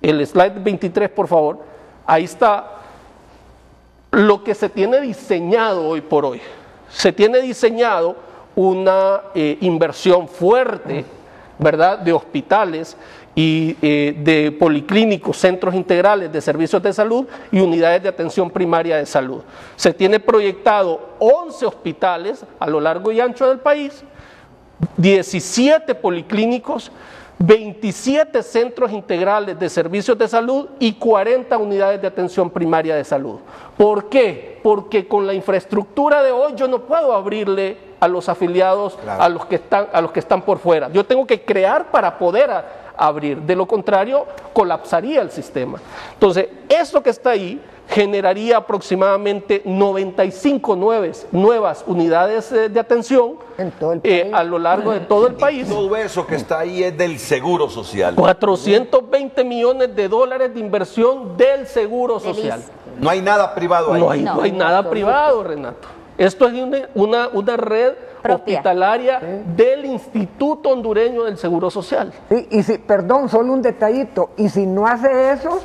el slide 23, por favor. Ahí está lo que se tiene diseñado hoy por hoy. Se tiene diseñado una inversión fuerte, ¿verdad?, de hospitales y de policlínicos, centros integrales de servicios de salud y unidades de atención primaria de salud. Se tiene proyectado 11 hospitales a lo largo y ancho del país, 17 policlínicos, 27 centros integrales de servicios de salud y 40 unidades de atención primaria de salud. ¿Por qué? Porque con la infraestructura de hoy yo no puedo abrirle a los afiliados, claro, a los que están por fuera. Yo tengo que crear para poder abrir. De lo contrario, colapsaría el sistema. Entonces, esto que está ahí generaría aproximadamente 95 nuevas unidades de atención en todo el país, a lo largo de todo el país.
Y todo eso que está ahí es del Seguro Social.
420 millones de dólares de inversión del Seguro Social.
No hay nada privado ahí.
No hay nada privado, Renato. Esto es una red propia, hospitalaria, del Instituto Hondureño del Seguro Social.
Sí, y si, perdón, solo un detallito, y si no hace eso,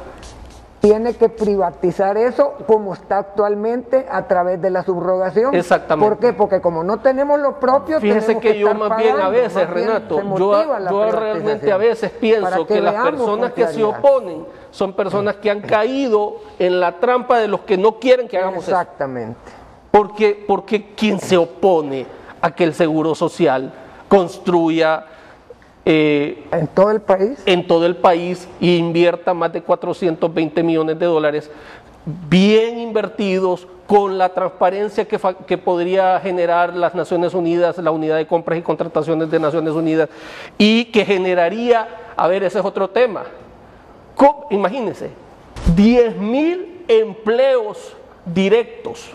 tiene que privatizar eso como está actualmente a través de la subrogación.
Exactamente.
¿Por qué? Porque como no tenemos lo propio,
fíjese que yo más bien a veces, Renato, yo realmente a veces pienso que las personas que se oponen son personas que han caído en la trampa de los que no quieren que hagamos eso.
Exactamente.
Porque quien se opone a que el Seguro Social construya
en todo el país.
En todo el país e invierta más de 420 millones de dólares bien invertidos con la transparencia que podría generar las Naciones Unidas, la Unidad de Compras y Contrataciones de Naciones Unidas, y que generaría, a ver, ese es otro tema. Imagínense, 10,000 empleos directos.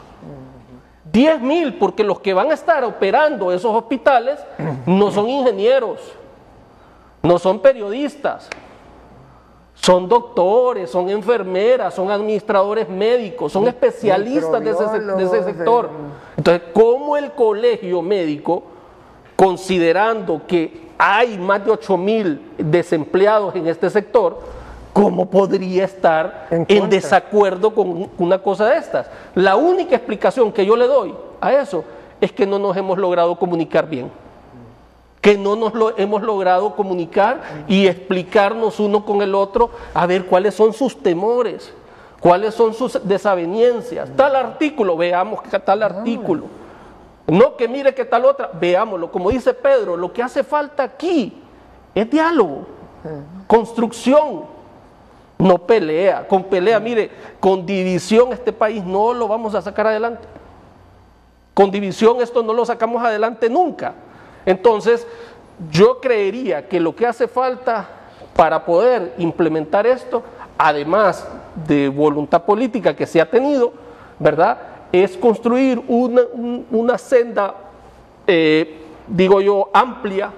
10.000, porque los que van a estar operando esos hospitales no son ingenieros, no son periodistas, son doctores, son enfermeras, son administradores médicos, son especialistas de ese sector. Entonces, ¿cómo el colegio médico, considerando que hay más de 8.000 desempleados en este sector, cómo podría estar en desacuerdo con una cosa de estas? La única explicación que yo le doy a eso es que no nos hemos logrado comunicar bien, que no nos lo hemos logrado comunicar y explicarnos uno con el otro, a ver cuáles son sus temores, cuáles son sus desavenencias. Tal artículo, veamos que tal artículo. No que mire que tal otra, veámoslo. Como dice Pedro, lo que hace falta aquí es diálogo, construcción, no pelea. Con pelea, mire, con división este país no lo vamos a sacar adelante. Con división esto no lo sacamos adelante nunca. Entonces, yo creería que lo que hace falta para poder implementar esto, además de voluntad política que se ha tenido, ¿verdad?, es construir una senda, digo yo, amplia,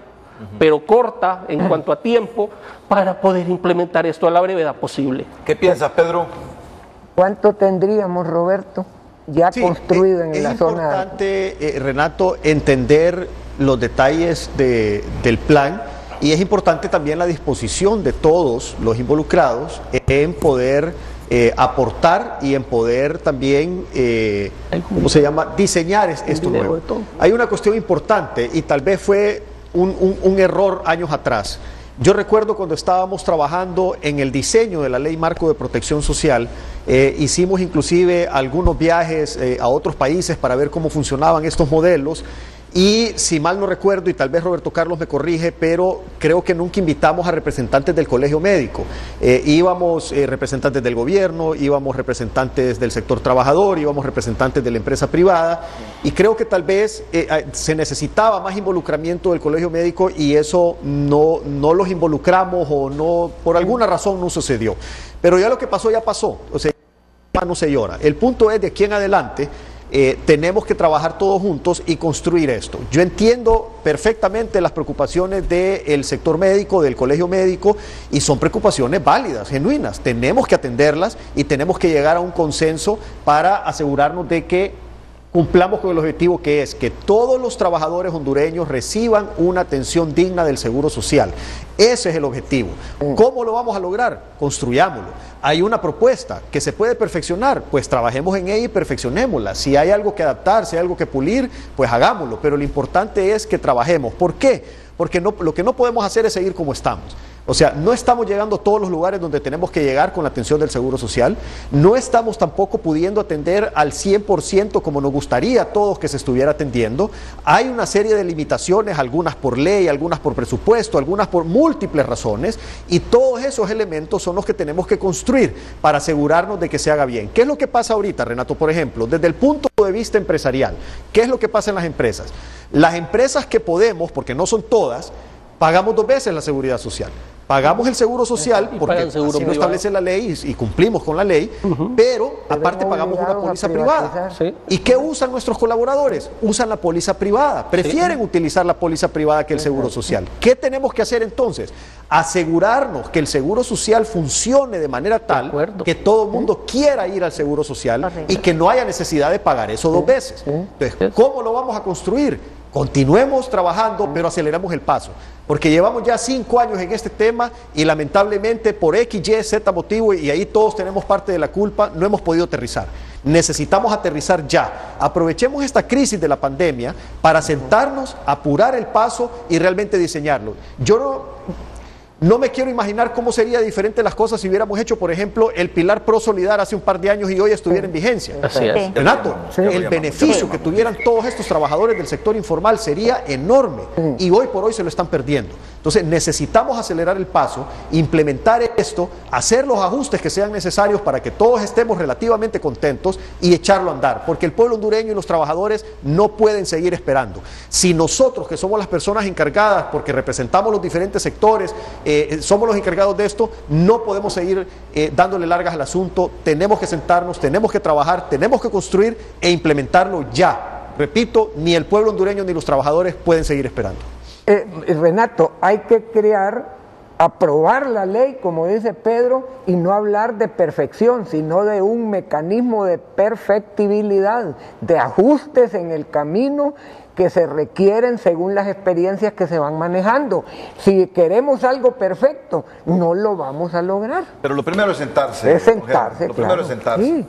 pero corta en cuanto a tiempo, para poder implementar esto a la brevedad posible.
¿Qué piensas, Pedro?
¿Cuánto tendríamos, Roberto, ya construido en la zona?
Es importante, Renato, entender los detalles del plan, y es importante también la disposición de todos los involucrados en poder aportar y en poder también, ¿cómo se llama?, diseñar esto nuevo. Hay una cuestión importante, y tal vez fue un error años atrás. Yo recuerdo cuando estábamos trabajando en el diseño de la Ley Marco de Protección Social, hicimos inclusive algunos viajes a otros países para ver cómo funcionaban estos modelos. Y si mal no recuerdo, y tal vez Roberto Carlos me corrige, pero creo que nunca invitamos a representantes del colegio médico. Íbamos representantes del gobierno, íbamos representantes del sector trabajador, íbamos representantes de la empresa privada, y creo que tal vez se necesitaba más involucramiento del colegio médico, y eso no los involucramos, o no, por alguna razón no sucedió. Pero ya lo que pasó, ya pasó. O sea, no se llora. El punto es, de aquí en adelante, tenemos que trabajar todos juntos y construir esto. Yo entiendo perfectamente las preocupaciones del sector médico, del colegio médico, y son preocupaciones válidas, genuinas. Tenemos que atenderlas y tenemos que llegar a un consenso para asegurarnos de que cumplamos con el objetivo, que es que todos los trabajadores hondureños reciban una atención digna del Seguro Social. Ese es el objetivo. ¿Cómo lo vamos a lograr? Construyámoslo. Hay una propuesta que se puede perfeccionar, pues trabajemos en ella y perfeccionémosla. Si hay algo que adaptar, si hay algo que pulir, pues hagámoslo. Pero lo importante es que trabajemos. ¿Por qué? Porque lo que no podemos hacer es seguir como estamos. O sea, no estamos llegando a todos los lugares donde tenemos que llegar con la atención del Seguro Social. No estamos tampoco pudiendo atender al 100% como nos gustaría a todos que se estuviera atendiendo. Hay una serie de limitaciones, algunas por ley, algunas por presupuesto, algunas por múltiples razones, y todos esos elementos son los que tenemos que construir para asegurarnos de que se haga bien. ¿Qué es lo que pasa ahorita, Renato? Por ejemplo, desde el punto de vista empresarial, ¿qué es lo que pasa en las empresas? Las empresas que podemos, porque no son todas, pagamos 2 veces la seguridad social. Pagamos el seguro social porque así lo establece la ley y cumplimos con la ley, pero aparte pagamos una póliza privada.
¿Sí?
¿Y qué usan nuestros colaboradores? Usan la póliza privada, prefieren utilizar la póliza privada que el seguro social. ¿Qué tenemos que hacer entonces? Asegurarnos que el seguro social funcione de manera tal que todo el mundo quiera ir al seguro social y que no haya necesidad de pagar eso 2 veces. Entonces, ¿cómo lo vamos a construir? Continuemos trabajando, pero aceleramos el paso, porque llevamos ya 5 años en este tema y lamentablemente por X, Y, Z motivo, y ahí todos tenemos parte de la culpa, no hemos podido aterrizar. Necesitamos aterrizar ya. Aprovechemos esta crisis de la pandemia para sentarnos, apurar el paso y realmente diseñarlo. Yo no me quiero imaginar cómo sería diferente las cosas si hubiéramos hecho, por ejemplo, el Pilar Pro Solidar hace un par de años y hoy estuviera en vigencia.
Así es.
Renato, el beneficio que tuvieran todos estos trabajadores del sector informal sería enorme y hoy por hoy se lo están perdiendo. Entonces necesitamos acelerar el paso, implementar esto, hacer los ajustes que sean necesarios para que todos estemos relativamente contentos y echarlo a andar, porque el pueblo hondureño y los trabajadores no pueden seguir esperando. Si nosotros, que somos las personas encargadas, porque representamos los diferentes sectores, somos los encargados de esto, no podemos seguir dándole largas al asunto. Tenemos que sentarnos, tenemos que trabajar, tenemos que construir e implementarlo ya. Repito, ni el pueblo hondureño ni los trabajadores pueden seguir esperando.
Renato, hay que aprobar la ley, como dice Pedro, y no hablar de perfección, sino de un mecanismo de perfectibilidad, de ajustes en el camino que se requieren según las experiencias que se van manejando. Si queremos algo perfecto, no lo vamos a lograr.
Pero lo primero es sentarse.
Es sentarse,
Lo primero es sentarse.
Sí.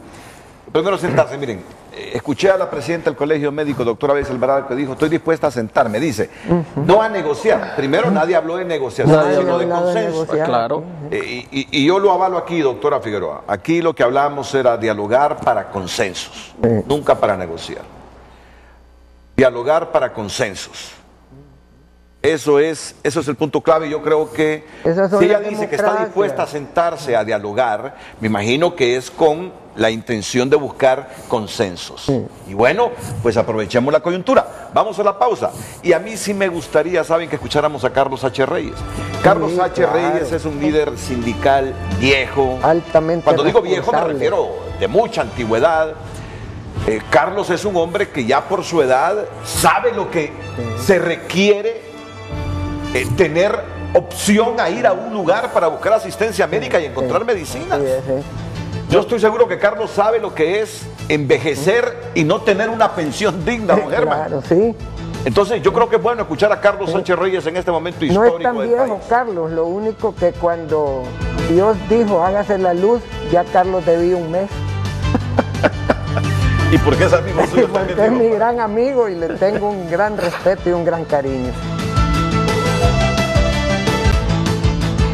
Lo primero es sentarse, miren. Escuché a la presidenta del Colegio Médico, doctora Bess Alvarado, que dijo, estoy dispuesta a sentarme, dice, no a negociar. Primero nadie habló de negociación, sino de consenso.
Claro.
Y yo lo avalo aquí, doctora Figueroa. Aquí lo que hablamos era dialogar para consensos, nunca para negociar. Dialogar para consensos. Eso es el punto clave. Yo creo que si ella dice que está dispuesta a sentarse a dialogar, me imagino que es con la intención de buscar consensos. Y bueno, pues aprovechemos la coyuntura. Vamos a la pausa. Y a mí sí me gustaría, saben, que escucháramos a Carlos H. Reyes. Carlos H. Reyes es un líder sindical viejo.
Altamente
Cuando digo viejo me refiero de mucha antigüedad. Carlos es un hombre que ya por su edad sabe lo que se requiere tener opción a ir a un lugar para buscar asistencia médica y encontrar medicinas. Yo estoy seguro que Carlos sabe lo que es envejecer y no tener una pensión digna, don Germán.
Claro, sí.
Entonces yo creo que es bueno escuchar a Carlos Sánchez Reyes en este momento histórico.
No es tan viejo, Carlos, lo único que cuando Dios dijo hágase la luz, ya Carlos debía un mes.
¿Y por qué es amigo suyo?
Porque es mi gran amigo y le tengo un gran respeto y un gran cariño.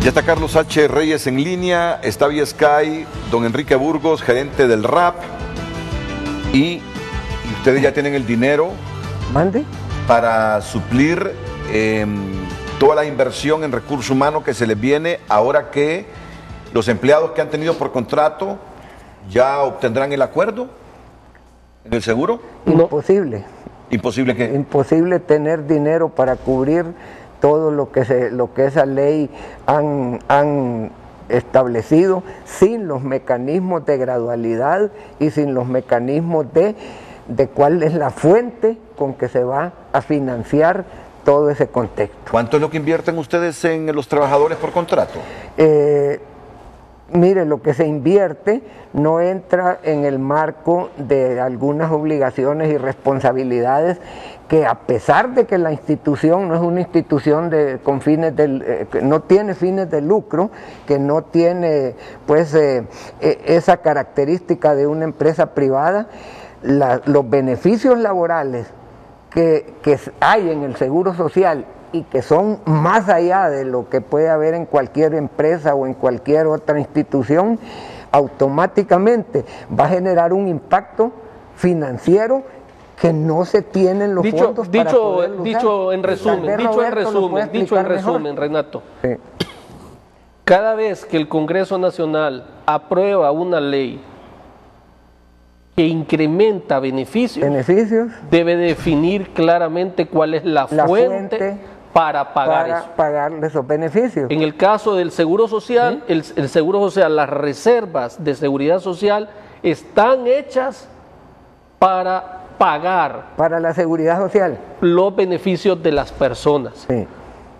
Ya está Carlos H. Reyes en línea, está vía Sky, don Enrique Burgos, gerente del RAP, y ustedes ya tienen el dinero.
¿Mande?
Para suplir toda la inversión en recursos humanos que se les viene ahora que los empleados que han tenido por contrato ya obtendrán el acuerdo en el seguro.
Imposible.
¿Imposible qué?
Imposible tener dinero para cubrir todo lo que esa ley han establecido sin los mecanismos de gradualidad y sin los mecanismos de cuál es la fuente con que se va a financiar todo ese contexto.
¿Cuánto es lo que invierten ustedes en los trabajadores por contrato?
Mire, lo que se invierte no entra en el marco de algunas obligaciones y responsabilidades que, a pesar de que la institución no es una institución con fines no tiene fines de lucro, que no tiene pues esa característica de una empresa privada, los beneficios laborales que hay en el Seguro Social y que son más allá de lo que puede haber en cualquier empresa o en cualquier otra institución, automáticamente va a generar un impacto financiero que no se tienen los fondos para poder usar.
Dicho en resumen, Renato.
Sí.
Cada vez que el Congreso Nacional aprueba una ley que incrementa beneficios, debe definir claramente cuál es la fuente para
pagarle esos beneficios.
En el caso del Seguro Social, el Seguro Social, las reservas de seguridad social están hechas para pagar
para la seguridad social
los beneficios de las personas,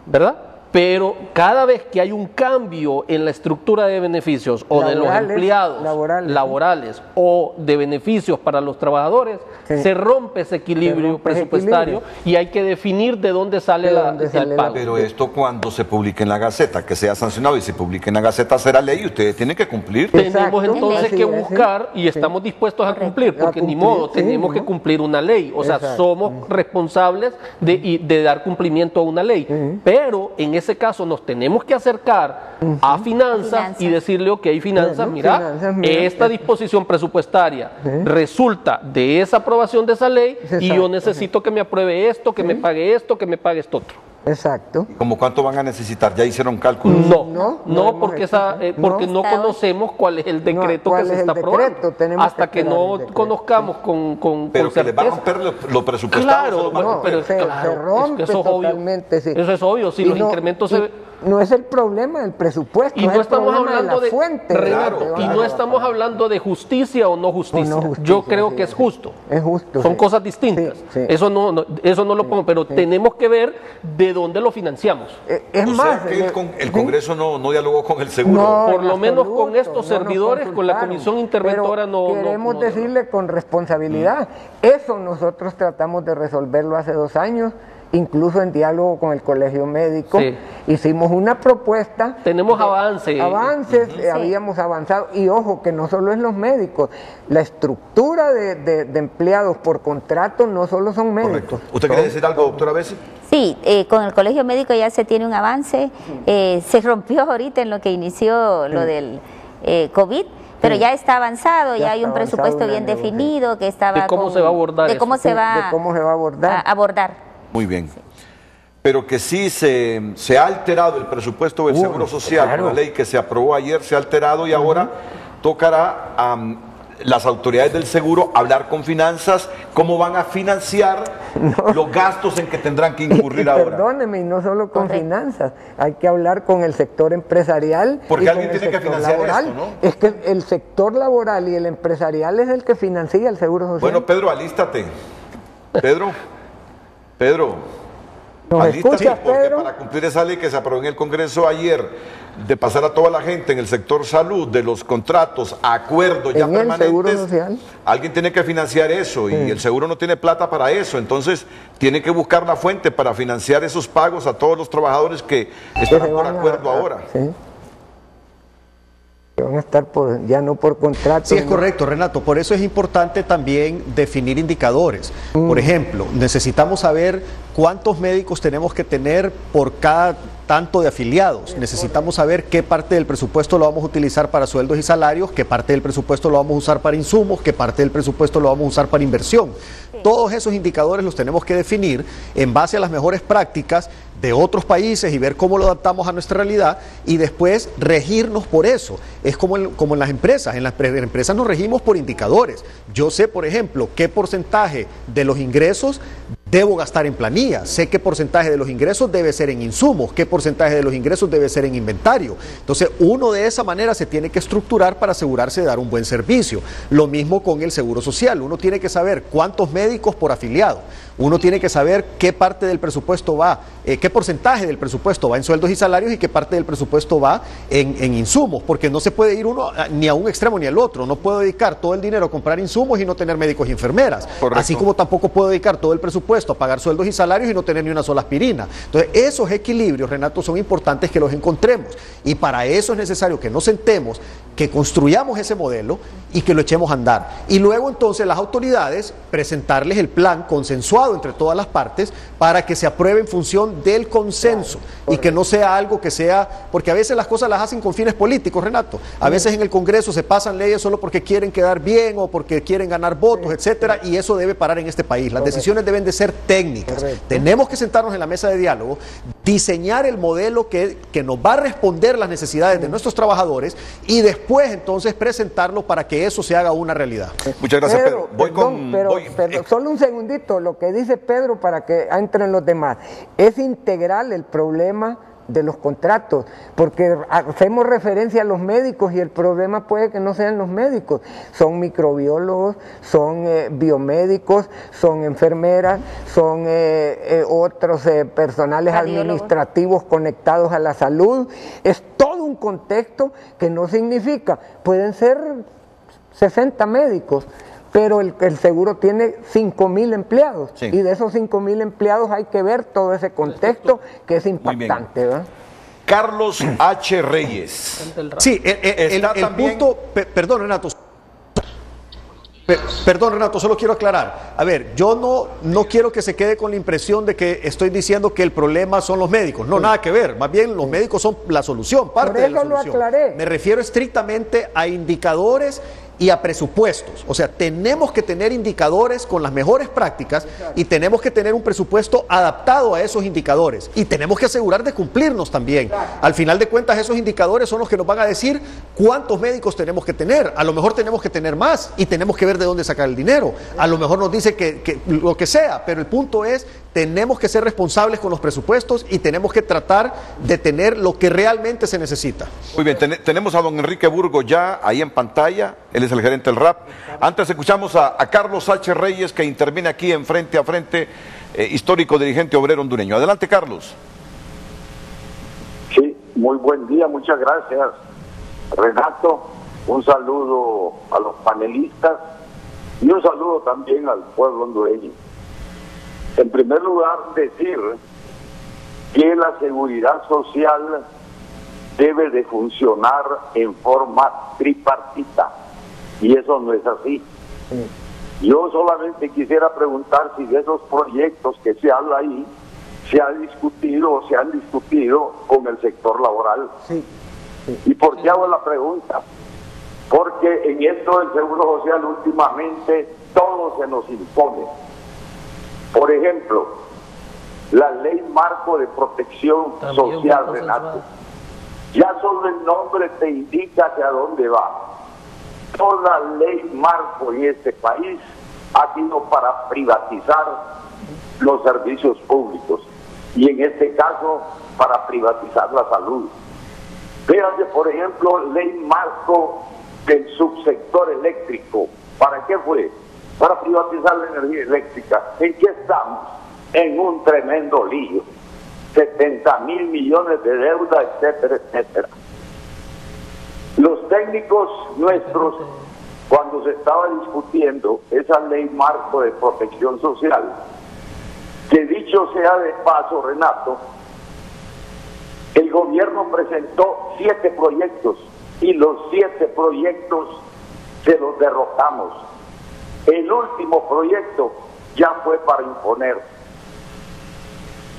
¿verdad? Pero cada vez que hay un cambio en la estructura de beneficios o de los empleados laborales o de beneficios para los trabajadores, se rompe ese equilibrio presupuestario y hay que definir de dónde sale el pago.
Pero esto cuando se publique en la Gaceta, que sea sancionado y se publique en la Gaceta será ley y ustedes tienen que cumplir.
Tenemos entonces que buscar y estamos dispuestos a cumplir, porque ni modo, tenemos que cumplir una ley, o sea, somos responsables de dar cumplimiento a una ley, pero en ese caso nos tenemos que acercar a finanzas y decirle, ok, finanzas, mira, esta disposición presupuestaria resulta de esa aprobación de esa ley y yo necesito que me apruebe esto, que me pague esto, que me pague esto otro.
Exacto.
¿Cómo cuánto van a necesitar? ¿Ya hicieron cálculos?
No, porque no conocemos cuál es el decreto que se está aprobando. Hasta que no conozcamos con
pero que
certeza.
les va a romper lo presupuestado.
Claro, pero
se rompe
eso es
totalmente,
obvio.
sí.
Eso es obvio, si los incrementos
no es el problema del presupuesto,
y no estamos hablando
de fuente.
Y no estamos hablando de justicia o no justicia. Yo creo que es justo.
Es justo.
Son cosas distintas.
Sí.
Eso no lo pongo, pero tenemos que ver de dónde lo financiamos.
Es más,
que el Congreso no dialogó con el seguro.
Por lo menos con estos servidores, con la comisión interventora
queremos decirle con responsabilidad, eso nosotros tratamos de resolverlo hace 2 años. Incluso en diálogo con el Colegio Médico, hicimos una propuesta.
Tenemos avances,
habíamos avanzado. Y ojo, que no solo es los médicos, la estructura de empleados por contrato no solo son médicos.
Correcto. ¿Usted quiere decir algo, doctora Bessi?
Sí, con el Colegio Médico ya se tiene un avance. Se rompió ahorita en lo que inició lo del COVID. Pero ya está avanzado, ya hay un presupuesto bien definido que estaba
de cómo se va a abordar,
de cómo se va a abordar.
Muy bien. Pero que sí se ha alterado el presupuesto del Seguro Social, con la ley que se aprobó ayer, se ha alterado y ahora tocará a las autoridades del seguro hablar con finanzas cómo van a financiar los gastos en que tendrán que incurrir ahora.
Perdóneme, y no solo con finanzas, hay que hablar con el sector empresarial.
Porque alguien tiene que financiar
laboral.
Esto, ¿no?
Es que el sector laboral y el empresarial es el que financia el Seguro Social.
Bueno, Pedro, alístate. Pedro,
¿nos escuchas,
porque
Pedro?
para cumplir esa ley que se aprobó en el Congreso ayer, de pasar a toda la gente en el sector salud, de los contratos, acuerdos ya permanentes,
Seguro Social,
alguien tiene que financiar eso y el seguro no tiene plata para eso, entonces tiene que buscar la fuente para financiar esos pagos a todos los trabajadores que están por acuerdo ahora.
Sí. Van a estar ya no por contrato.
Sí, es correcto, Renato. Por eso es importante también definir indicadores. Por ejemplo, necesitamos saber cuántos médicos tenemos que tener por cada tanto de afiliados. Necesitamos saber qué parte del presupuesto lo vamos a utilizar para sueldos y salarios, qué parte del presupuesto lo vamos a usar para insumos, qué parte del presupuesto lo vamos a usar para inversión. Todos esos indicadores los tenemos que definir en base a las mejores prácticas de otros países y ver cómo lo adaptamos a nuestra realidad y después regirnos por eso. Es como en las empresas. En las empresas nos regimos por indicadores. Yo sé, por ejemplo, qué porcentaje de los ingresos debo gastar en planilla, sé qué porcentaje de los ingresos debe ser en insumos, qué porcentaje de los ingresos debe ser en inventario. Entonces, uno de esa manera se tiene que estructurar para asegurarse de dar un buen servicio. Lo mismo con el Seguro Social, uno tiene que saber cuántos médicos por afiliado, uno tiene que saber qué parte del presupuesto va, qué porcentaje del presupuesto va en sueldos y salarios y qué parte del presupuesto va en insumos, porque no se puede ir uno ni a un extremo ni al otro. No puedo dedicar todo el dinero a comprar insumos y no tener médicos y enfermeras.
Correcto.
Así como tampoco puedo dedicar todo el presupuesto a pagar sueldos y salarios y no tener ni una sola aspirina. Entonces, esos equilibrios, Renato, son importantes que los encontremos. Y para eso es necesario que nos sentemos, que construyamos ese modelo y que lo echemos a andar. Y luego entonces las autoridades presentarles el plan consensuado entre todas las partes para que se apruebe en función del consenso y que no sea algo que sea, porque a veces las cosas las hacen con fines políticos, Renato. A veces en el Congreso se pasan leyes solo porque quieren quedar bien o porque quieren ganar votos, etcétera, y eso debe parar en este país. Las decisiones deben de ser técnicas. Tenemos que sentarnos en la mesa de diálogo, diseñar el modelo que nos va a responder las necesidades de nuestros trabajadores y después entonces presentarlo para que eso se haga una realidad.
Muchas gracias, Pedro.
Pero solo un segundito, lo que dice Pedro para que entren los demás. Es integral el problema de los contratos, porque hacemos referencia a los médicos y el problema puede que no sean los médicos, son microbiólogos, son biomédicos, son enfermeras, son otros personales administrativos conectados a la salud. Es todo un contexto que no significa, pueden ser 60 médicos, pero el seguro tiene 5,000 empleados, sí. Y de esos 5,000 empleados hay que ver todo ese contexto que es impactante, ¿verdad?
Carlos H. Reyes.
Sí, el punto, perdón Renato, solo quiero aclarar. A ver, yo no quiero que se quede con la impresión de que estoy diciendo que el problema son los médicos. No, nada que ver. Más bien, los médicos son la solución, parte de la solución.
Lo aclaré.
Me refiero estrictamente a indicadores y a presupuestos. O sea, tenemos que tener indicadores con las mejores prácticas y tenemos que tener un presupuesto adaptado a esos indicadores y tenemos que asegurar de cumplirnos también. Al final de cuentas, esos indicadores son los que nos van a decir cuántos médicos tenemos que tener. A lo mejor tenemos que tener más y tenemos que ver de dónde sacar el dinero. A lo mejor nos dice que lo que sea, pero el punto es, tenemos que ser responsables con los presupuestos y tenemos que tratar de tener lo que realmente se necesita.
Muy bien, tenemos a don Enrique Burgo ya ahí en pantalla, él es el gerente del RAP. Antes escuchamos a Carlos H. Reyes, que interviene aquí en Frente a Frente, histórico dirigente obrero hondureño. Adelante, Carlos.
Sí, muy buen día, muchas gracias, Renato. Un saludo a los panelistas y un saludo también al pueblo hondureño. En primer lugar, decir que la seguridad social debe de funcionar en forma tripartita, y eso no es así. Yo solamente quisiera preguntar si de esos proyectos que se habla ahí se ha discutido o se han discutido con el sector laboral. ¿Y por qué hago la pregunta? Porque en esto del seguro social últimamente todo se nos impone. Por ejemplo, la ley marco de protección social, Renato. Ya solo el nombre te indica hacia dónde va. Toda ley marco en este país ha sido para privatizar los servicios públicos y en este caso para privatizar la salud. Fíjate, por ejemplo, ley marco del subsector eléctrico. ¿Para qué fue? Para privatizar la energía eléctrica. ¿En qué estamos? En un tremendo lío. 70.000 millones de deuda, etcétera, etcétera. Los técnicos nuestros, cuando se estaba discutiendo esa ley marco de protección social, que dicho sea de paso, Renato, el gobierno presentó 7 proyectos y los 7 proyectos se los derrotamos. El último proyecto ya fue para imponer.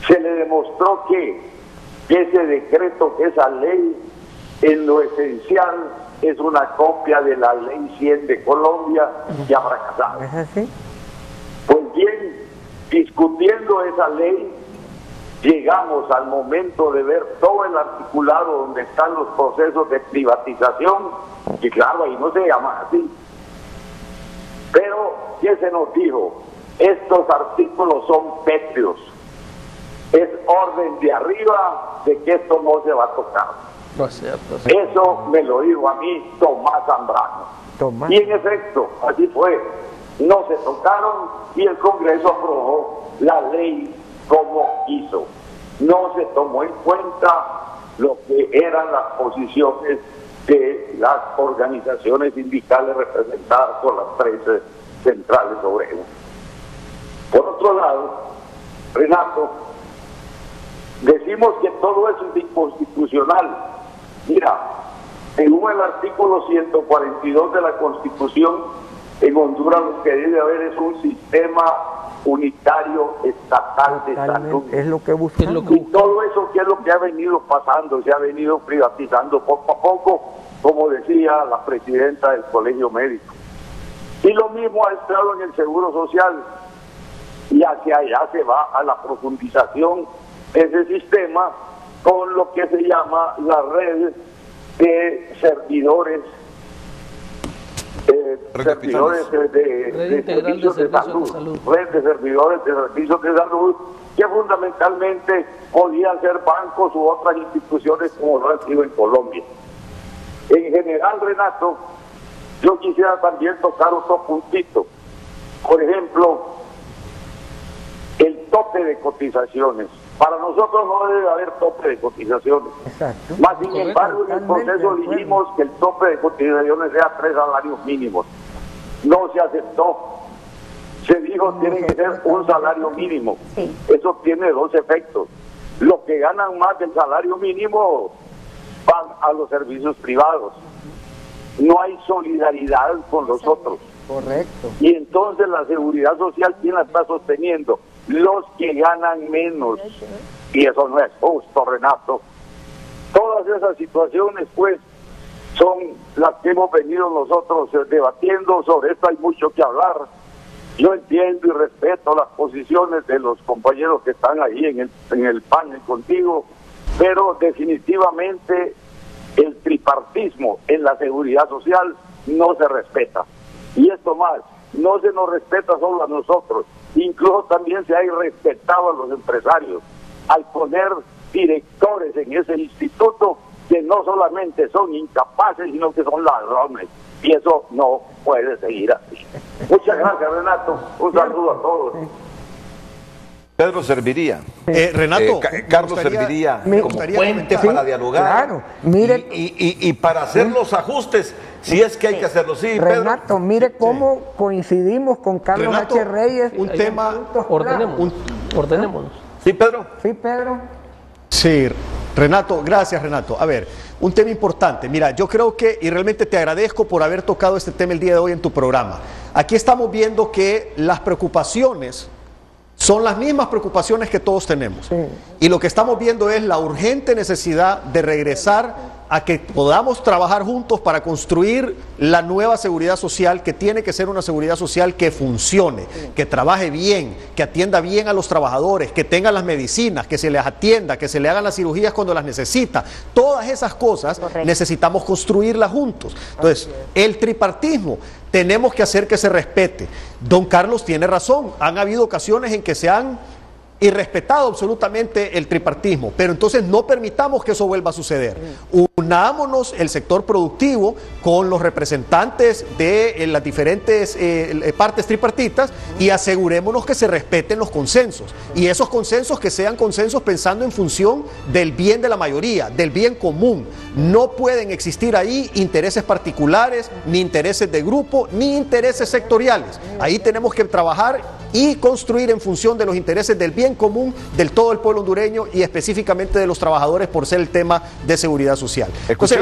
Se le demostró que ese decreto, que esa ley, en lo esencial es una copia de la ley 100 de Colombia que ha fracasado.
¿Es así?
Pues bien, discutiendo esa ley, llegamos al momento de ver todo el articulado donde están los procesos de privatización, y claro, ahí no se llama así. Pero, ¿qué se nos dijo? Estos artículos son pétreos. Es orden de arriba de que esto no se va a tocar.
No es cierto.
Eso me lo dijo a mí Tomás Zambrano. Y en efecto, así fue. No se tocaron y el Congreso aprobó la ley como hizo. No se tomó en cuenta lo que eran las posiciones de las organizaciones sindicales representadas por las 13 centrales obreras. Por otro lado, Renato, decimos que todo eso es inconstitucional. Mira, según el artículo 142 de la Constitución, en Honduras lo que debe haber es un sistema unitario estatal de salud.
Es lo que buscamos.
Y todo eso, que es lo que ha venido pasando, se ha venido privatizando poco a poco, como decía la presidenta del Colegio Médico. Y lo mismo ha estado en el Seguro Social, y hacia allá se va a la profundización de ese sistema con lo que se llama la red de servidores de servicios de salud, red de servidores de servicios de salud, que fundamentalmente podían ser bancos u otras instituciones como lo han sido en Colombia. En general, Renato, yo quisiera también tocar otro puntito. Por ejemplo, el tope de cotizaciones. Para nosotros no debe haber tope de cotizaciones.
Exacto.
Más sin embargo, en el proceso dijimos que el tope de cotizaciones sea 3 salarios mínimos. No se aceptó. Se dijo que tiene que ser un salario mínimo.
Sí.
Eso tiene 2 efectos. Los que ganan más del salario mínimo van a los servicios privados. No hay solidaridad con los otros.
Correcto.
Y entonces la seguridad social, ¿quién la está sosteniendo? Los que ganan menos. Y eso no es justo, Renato. Todas esas situaciones, pues, son las que hemos venido nosotros debatiendo. Sobre esto hay mucho que hablar. Yo entiendo y respeto las posiciones de los compañeros que están ahí en el panel contigo, pero definitivamente el tripartismo en la seguridad social no se respeta. Y esto más, no se nos respeta solo a nosotros, incluso también se ha irrespetado a los empresarios al poner directores en ese instituto que no solamente son incapaces, sino que son ladrones. Y eso no puede seguir así. Muchas gracias, Renato. Un saludo a todos.
Pedro serviría.
Renato,
Carlos serviría como puente para dialogar.
Claro, mire,
y para hacer los ajustes, si es que hay que hacerlo. Sí,
Renato,
Pedro.
mire cómo coincidimos con Carlos
Renato,
H. Reyes.
un tema.
Ordenémonos.
Sí, Pedro.
Sí, Pedro.
Sí, Renato, gracias, Renato. A ver, un tema importante. Mira, yo creo que, y realmente te agradezco por haber tocado este tema el día de hoy en tu programa. Aquí estamos viendo que las preocupaciones son las mismas preocupaciones que todos tenemos. Sí. Y lo que estamos viendo es la urgente necesidad de regresar a que podamos trabajar juntos para construir la nueva seguridad social, que tiene que ser una seguridad social que funcione, que trabaje bien, que atienda bien a los trabajadores, que tenga las medicinas, que se les atienda, que se le hagan las cirugías cuando las necesita. Todas esas cosas necesitamos construirlas juntos. Entonces, el tripartismo tenemos que hacer que se respete. Don Carlos tiene razón, han habido ocasiones en que se han irrespetado absolutamente el tripartismo, pero entonces no permitamos que eso vuelva a suceder. Unámonos el sector productivo con los representantes de las diferentes partes tripartitas y asegurémonos que se respeten los consensos, y esos consensos que sean consensos pensando en función del bien de la mayoría, del bien común. No pueden existir ahí intereses particulares, ni intereses de grupo, ni intereses sectoriales. Ahí tenemos que trabajar y construir en función de los intereses del bien común del todo el pueblo hondureño y específicamente de los trabajadores, por ser el tema de seguridad social. Entonces,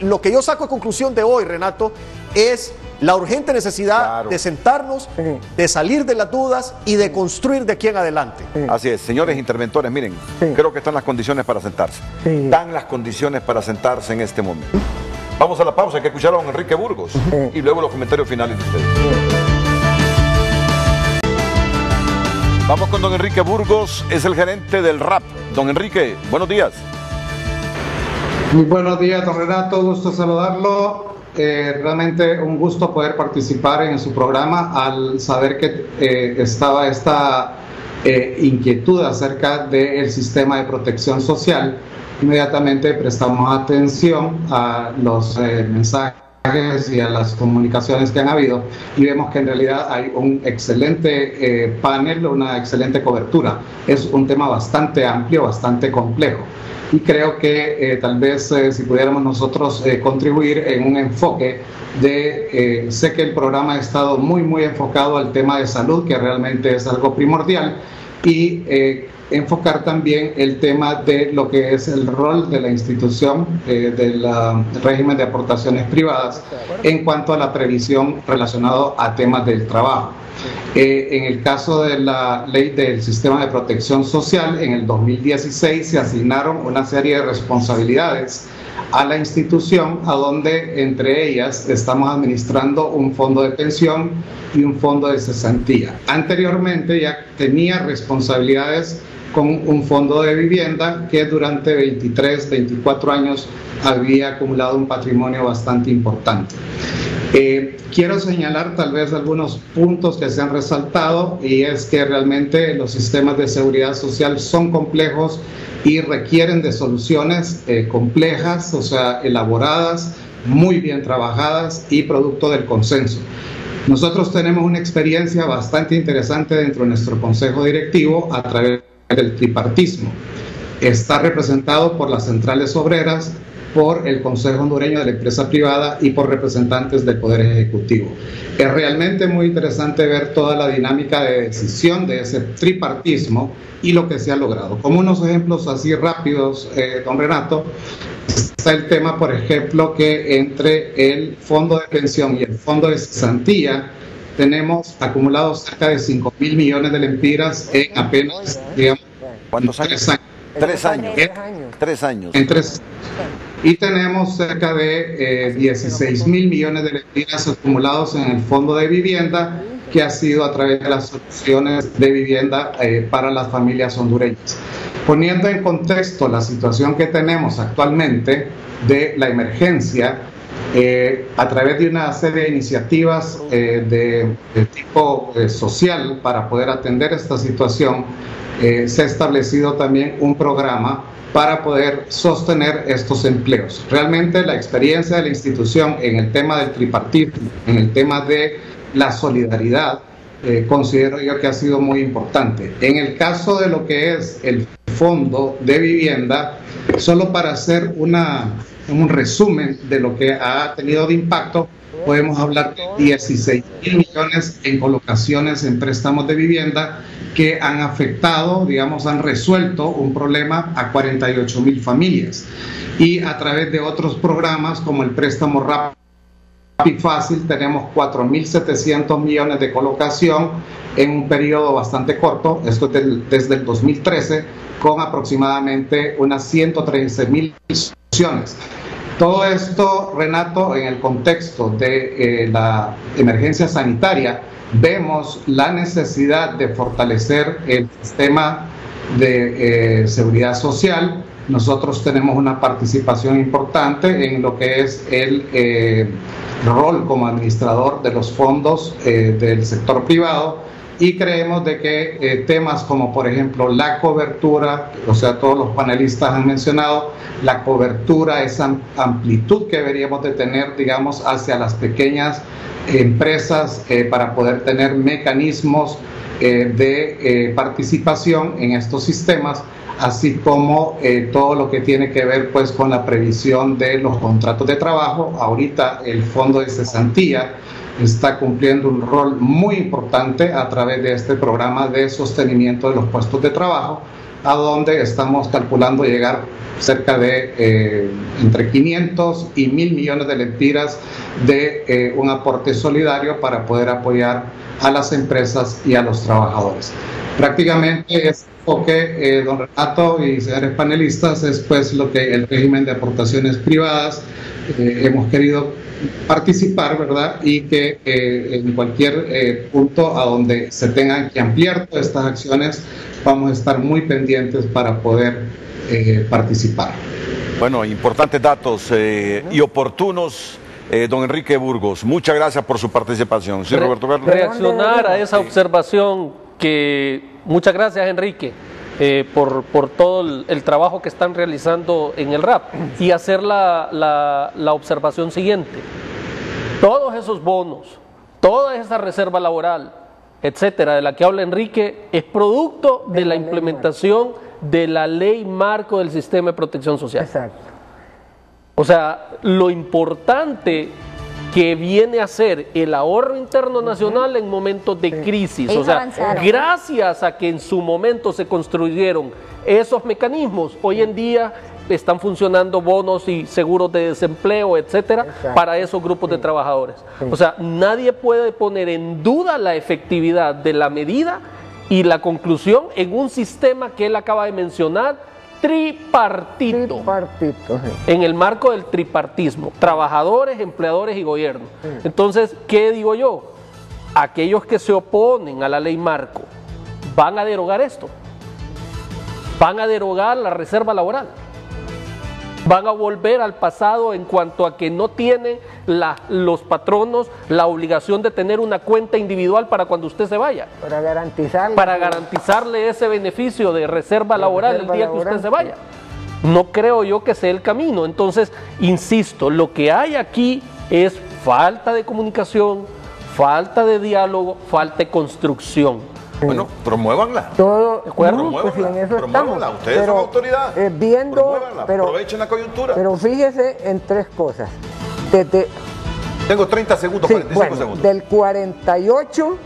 lo que yo saco de conclusión de hoy, Renato, es la urgente necesidad de sentarnos, de salir de las dudas y de construir de aquí en adelante.
Así es, señores interventores, miren, creo que están las condiciones para sentarse. Están las condiciones para sentarse en este momento. Vamos a la pausa, hay que escuchar a don Enrique Burgos y luego los comentarios finales de ustedes. Vamos con don Enrique Burgos, es el gerente del RAP. Don Enrique, buenos días.
Muy buenos días, don Renato, gusto saludarlo. Realmente un gusto poder participar en su programa al saber que estaba esta inquietud acerca del sistema de protección social. Inmediatamente prestamos atención a los mensajes y a las comunicaciones que han habido y vemos que en realidad hay un excelente panel, una excelente cobertura. Es un tema bastante amplio, bastante complejo y creo que tal vez si pudiéramos nosotros contribuir en un enfoque de, sé que el programa ha estado muy enfocado al tema de salud, que realmente es algo primordial, y enfocar también el tema de lo que es el rol de la institución del régimen de aportaciones privadas en cuanto a la previsión relacionado a temas del trabajo. En el caso de la ley del sistema de protección social, en el 2016 se asignaron una serie de responsabilidades a la institución, a donde entre ellas estamos administrando un fondo de pensión y un fondo de cesantía. Anteriormente ya tenía responsabilidades con un fondo de vivienda que durante 24 años había acumulado un patrimonio bastante importante. Quiero señalar tal vez algunos puntos que se han resaltado, y es que realmente los sistemas de seguridad social son complejos y requieren de soluciones complejas, o sea, elaboradas, muy bien trabajadas y producto del consenso. Nosotros tenemos una experiencia bastante interesante dentro de nuestro consejo directivo a través del tripartismo. Está representado por las centrales obreras, por el Consejo Hondureño de la Empresa Privada y por representantes del Poder Ejecutivo. Es realmente muy interesante ver toda la dinámica de decisión de ese tripartismo y lo que se ha logrado. Como unos ejemplos así rápidos, don Renato, está el tema, por ejemplo, que entre el fondo de pensión y el fondo de cesantía tenemos acumulados cerca de 5.000 millones de lempiras en apenas, digamos,
¿cuántos años? 3 años. 3 años.
En 3. y tenemos cerca de 16 mil millones de lempiras acumulados en el Fondo de Vivienda, que ha sido a través de las soluciones de vivienda para las familias hondureñas. Poniendo en contexto la situación que tenemos actualmente de la emergencia, a través de una serie de iniciativas de tipo social para poder atender esta situación, se ha establecido también un programa para poder sostener estos empleos. Realmente la experiencia de la institución en el tema del tripartismo, en el tema de la solidaridad, considero yo que ha sido muy importante. En el caso de lo que es el Fondo de Vivienda, solo para hacer un resumen de lo que ha tenido de impacto, podemos hablar de 16 mil millones en colocaciones en préstamos de vivienda que han afectado, digamos, han resuelto un problema a 48 mil familias. Y a través de otros programas como el préstamo rápido y fácil tenemos 4.700 millones de colocación en un periodo bastante corto, esto desde el 2013, con aproximadamente unas 113.000 soluciones. Todo esto, Renato, en el contexto de la emergencia sanitaria, vemos la necesidad de fortalecer el sistema de seguridad social. Nosotros tenemos una participación importante en lo que es el rol como administrador de los fondos del sector privado, y creemos de que temas como por ejemplo la cobertura, o sea, todos los panelistas han mencionado la cobertura, esa amplitud que deberíamos de tener, digamos, hacia las pequeñas empresas para poder tener mecanismos de participación en estos sistemas, así como todo lo que tiene que ver pues con la previsión de los contratos de trabajo. Ahorita el fondo de cesantía está cumpliendo un rol muy importante a través de este programa de sostenimiento de los puestos de trabajo, a donde estamos calculando llegar cerca de entre 500 y 1.000 millones de lempiras de un aporte solidario para poder apoyar a las empresas y a los trabajadores. Prácticamente es lo que, don Renato y señores panelistas, es pues lo que el régimen de aportaciones privadas hemos querido participar, ¿verdad? Y que en cualquier punto a donde se tengan que ampliar todas estas acciones, vamos a estar muy pendientes para poder participar.
Bueno, importantes datos y oportunos. Don Enrique Burgos, muchas gracias por su participación. Sí, Roberto Carlos.
Reaccionar a esa observación que, muchas gracias Enrique, por todo el trabajo que están realizando en el RAP, y hacer la observación siguiente. Todos esos bonos, toda esa reserva laboral, etcétera, de la que habla Enrique, es producto de la implementación de la ley marco del sistema de protección social.
Exacto.
O sea, lo importante que viene a ser el ahorro interno nacional en momentos de crisis. O sea, gracias a que en su momento se construyeron esos mecanismos, hoy en día están funcionando bonos y seguros de desempleo, etcétera, para esos grupos de trabajadores. O sea, nadie puede poner en duda la efectividad de la medida y la conclusión en un sistema que él acaba de mencionar, tripartito, en el marco del tripartismo, trabajadores, empleadores y gobierno. Entonces, ¿qué digo yo? Aquellos que se oponen a la ley marco van a derogar esto, van a derogar la reserva laboral, van a volver al pasado en cuanto a que no tienen los patronos la obligación de tener una cuenta individual para cuando usted se vaya. Para garantizarle ese beneficio de reserva laboral el día que usted se vaya. No creo yo que sea el camino. Entonces, insisto, lo que hay aquí es falta de comunicación, falta de diálogo, falta de construcción.
Bueno, promuévanla.
Todo,
¿de acuerdo?
Pues en eso estamos.
Ustedes son autoridad.
Aprovechen
la coyuntura.
Pero fíjese en tres cosas.
Tengo 30 segundos, 45 segundos.
Del 48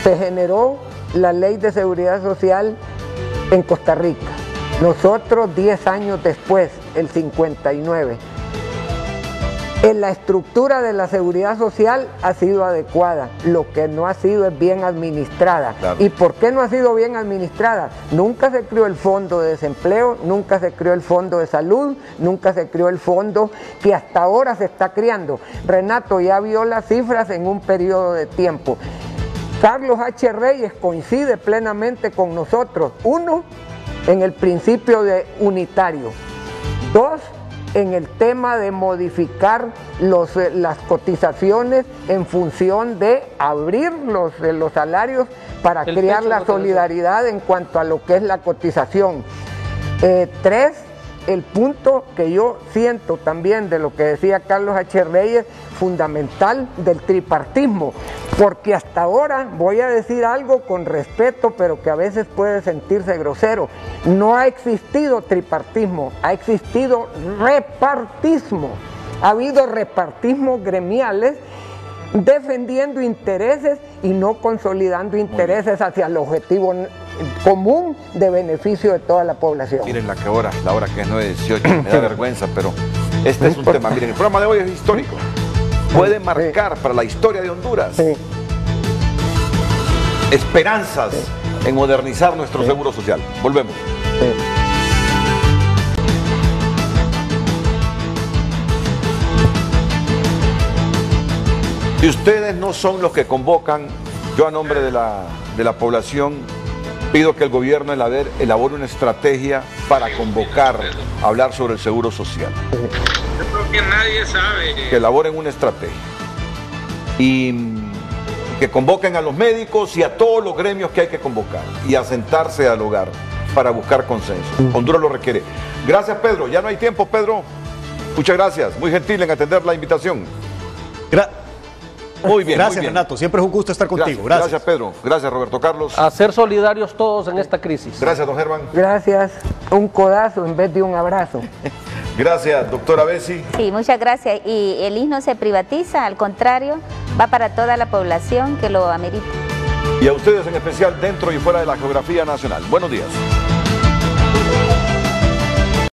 se generó la Ley de Seguridad Social en Costa Rica. Nosotros 10 años después, el 59. La estructura de la seguridad social ha sido adecuada, lo que no ha sido es bien administrada. Claro. ¿Y por qué no ha sido bien administrada? Nunca se creó el fondo de desempleo, nunca se creó el fondo de salud, nunca se creó el fondo que hasta ahora se está creando. Renato ya vio las cifras en un periodo de tiempo. Carlos H. Reyes coincide plenamente con nosotros. Uno, en el principio de unitario. Dos, en el tema de modificar las cotizaciones en función de abrir los salarios para crear la solidaridad en cuanto a lo que es la cotización. Tres, el punto que yo siento también de lo que decía Carlos H. Reyes, fundamental del tripartismo, porque hasta ahora, voy a decir algo con respeto, pero que a veces puede sentirse grosero, no ha existido tripartismo, ha existido repartismo. Ha habido repartismos gremiales defendiendo intereses y no consolidando intereses hacia el objetivo común de beneficio de toda la población.
Miren la hora que es 9:18, me da vergüenza, pero este es un tema. Miren, el programa de hoy es histórico. Puede marcar para la historia de Honduras esperanzas en modernizar nuestro seguro social. Volvemos. Si ustedes no son los que convocan, yo a nombre de la población pido que el gobierno elabore una estrategia para convocar, a hablar sobre el seguro social.
Yo creo que nadie sabe.
Que elaboren una estrategia y que convoquen a los médicos y a todos los gremios que hay que convocar y a sentarse al hogar para buscar consenso. Honduras lo requiere. Gracias, Pedro. Ya no hay tiempo, Pedro. Muchas gracias. Muy gentil en atender la invitación. Muy bien.
Gracias,
muy bien.
Renato. Siempre es un gusto estar contigo.
Gracias, Pedro. Gracias, Roberto Carlos.
A ser solidarios todos en esta crisis.
Gracias, don Germán.
Gracias. Un codazo en vez de un abrazo.
Gracias, doctora Bessi.
Sí, muchas gracias. Y el IS no se privatiza, al contrario, va para toda la población que lo amerita.
Y a ustedes en especial dentro y fuera de la geografía nacional. Buenos días.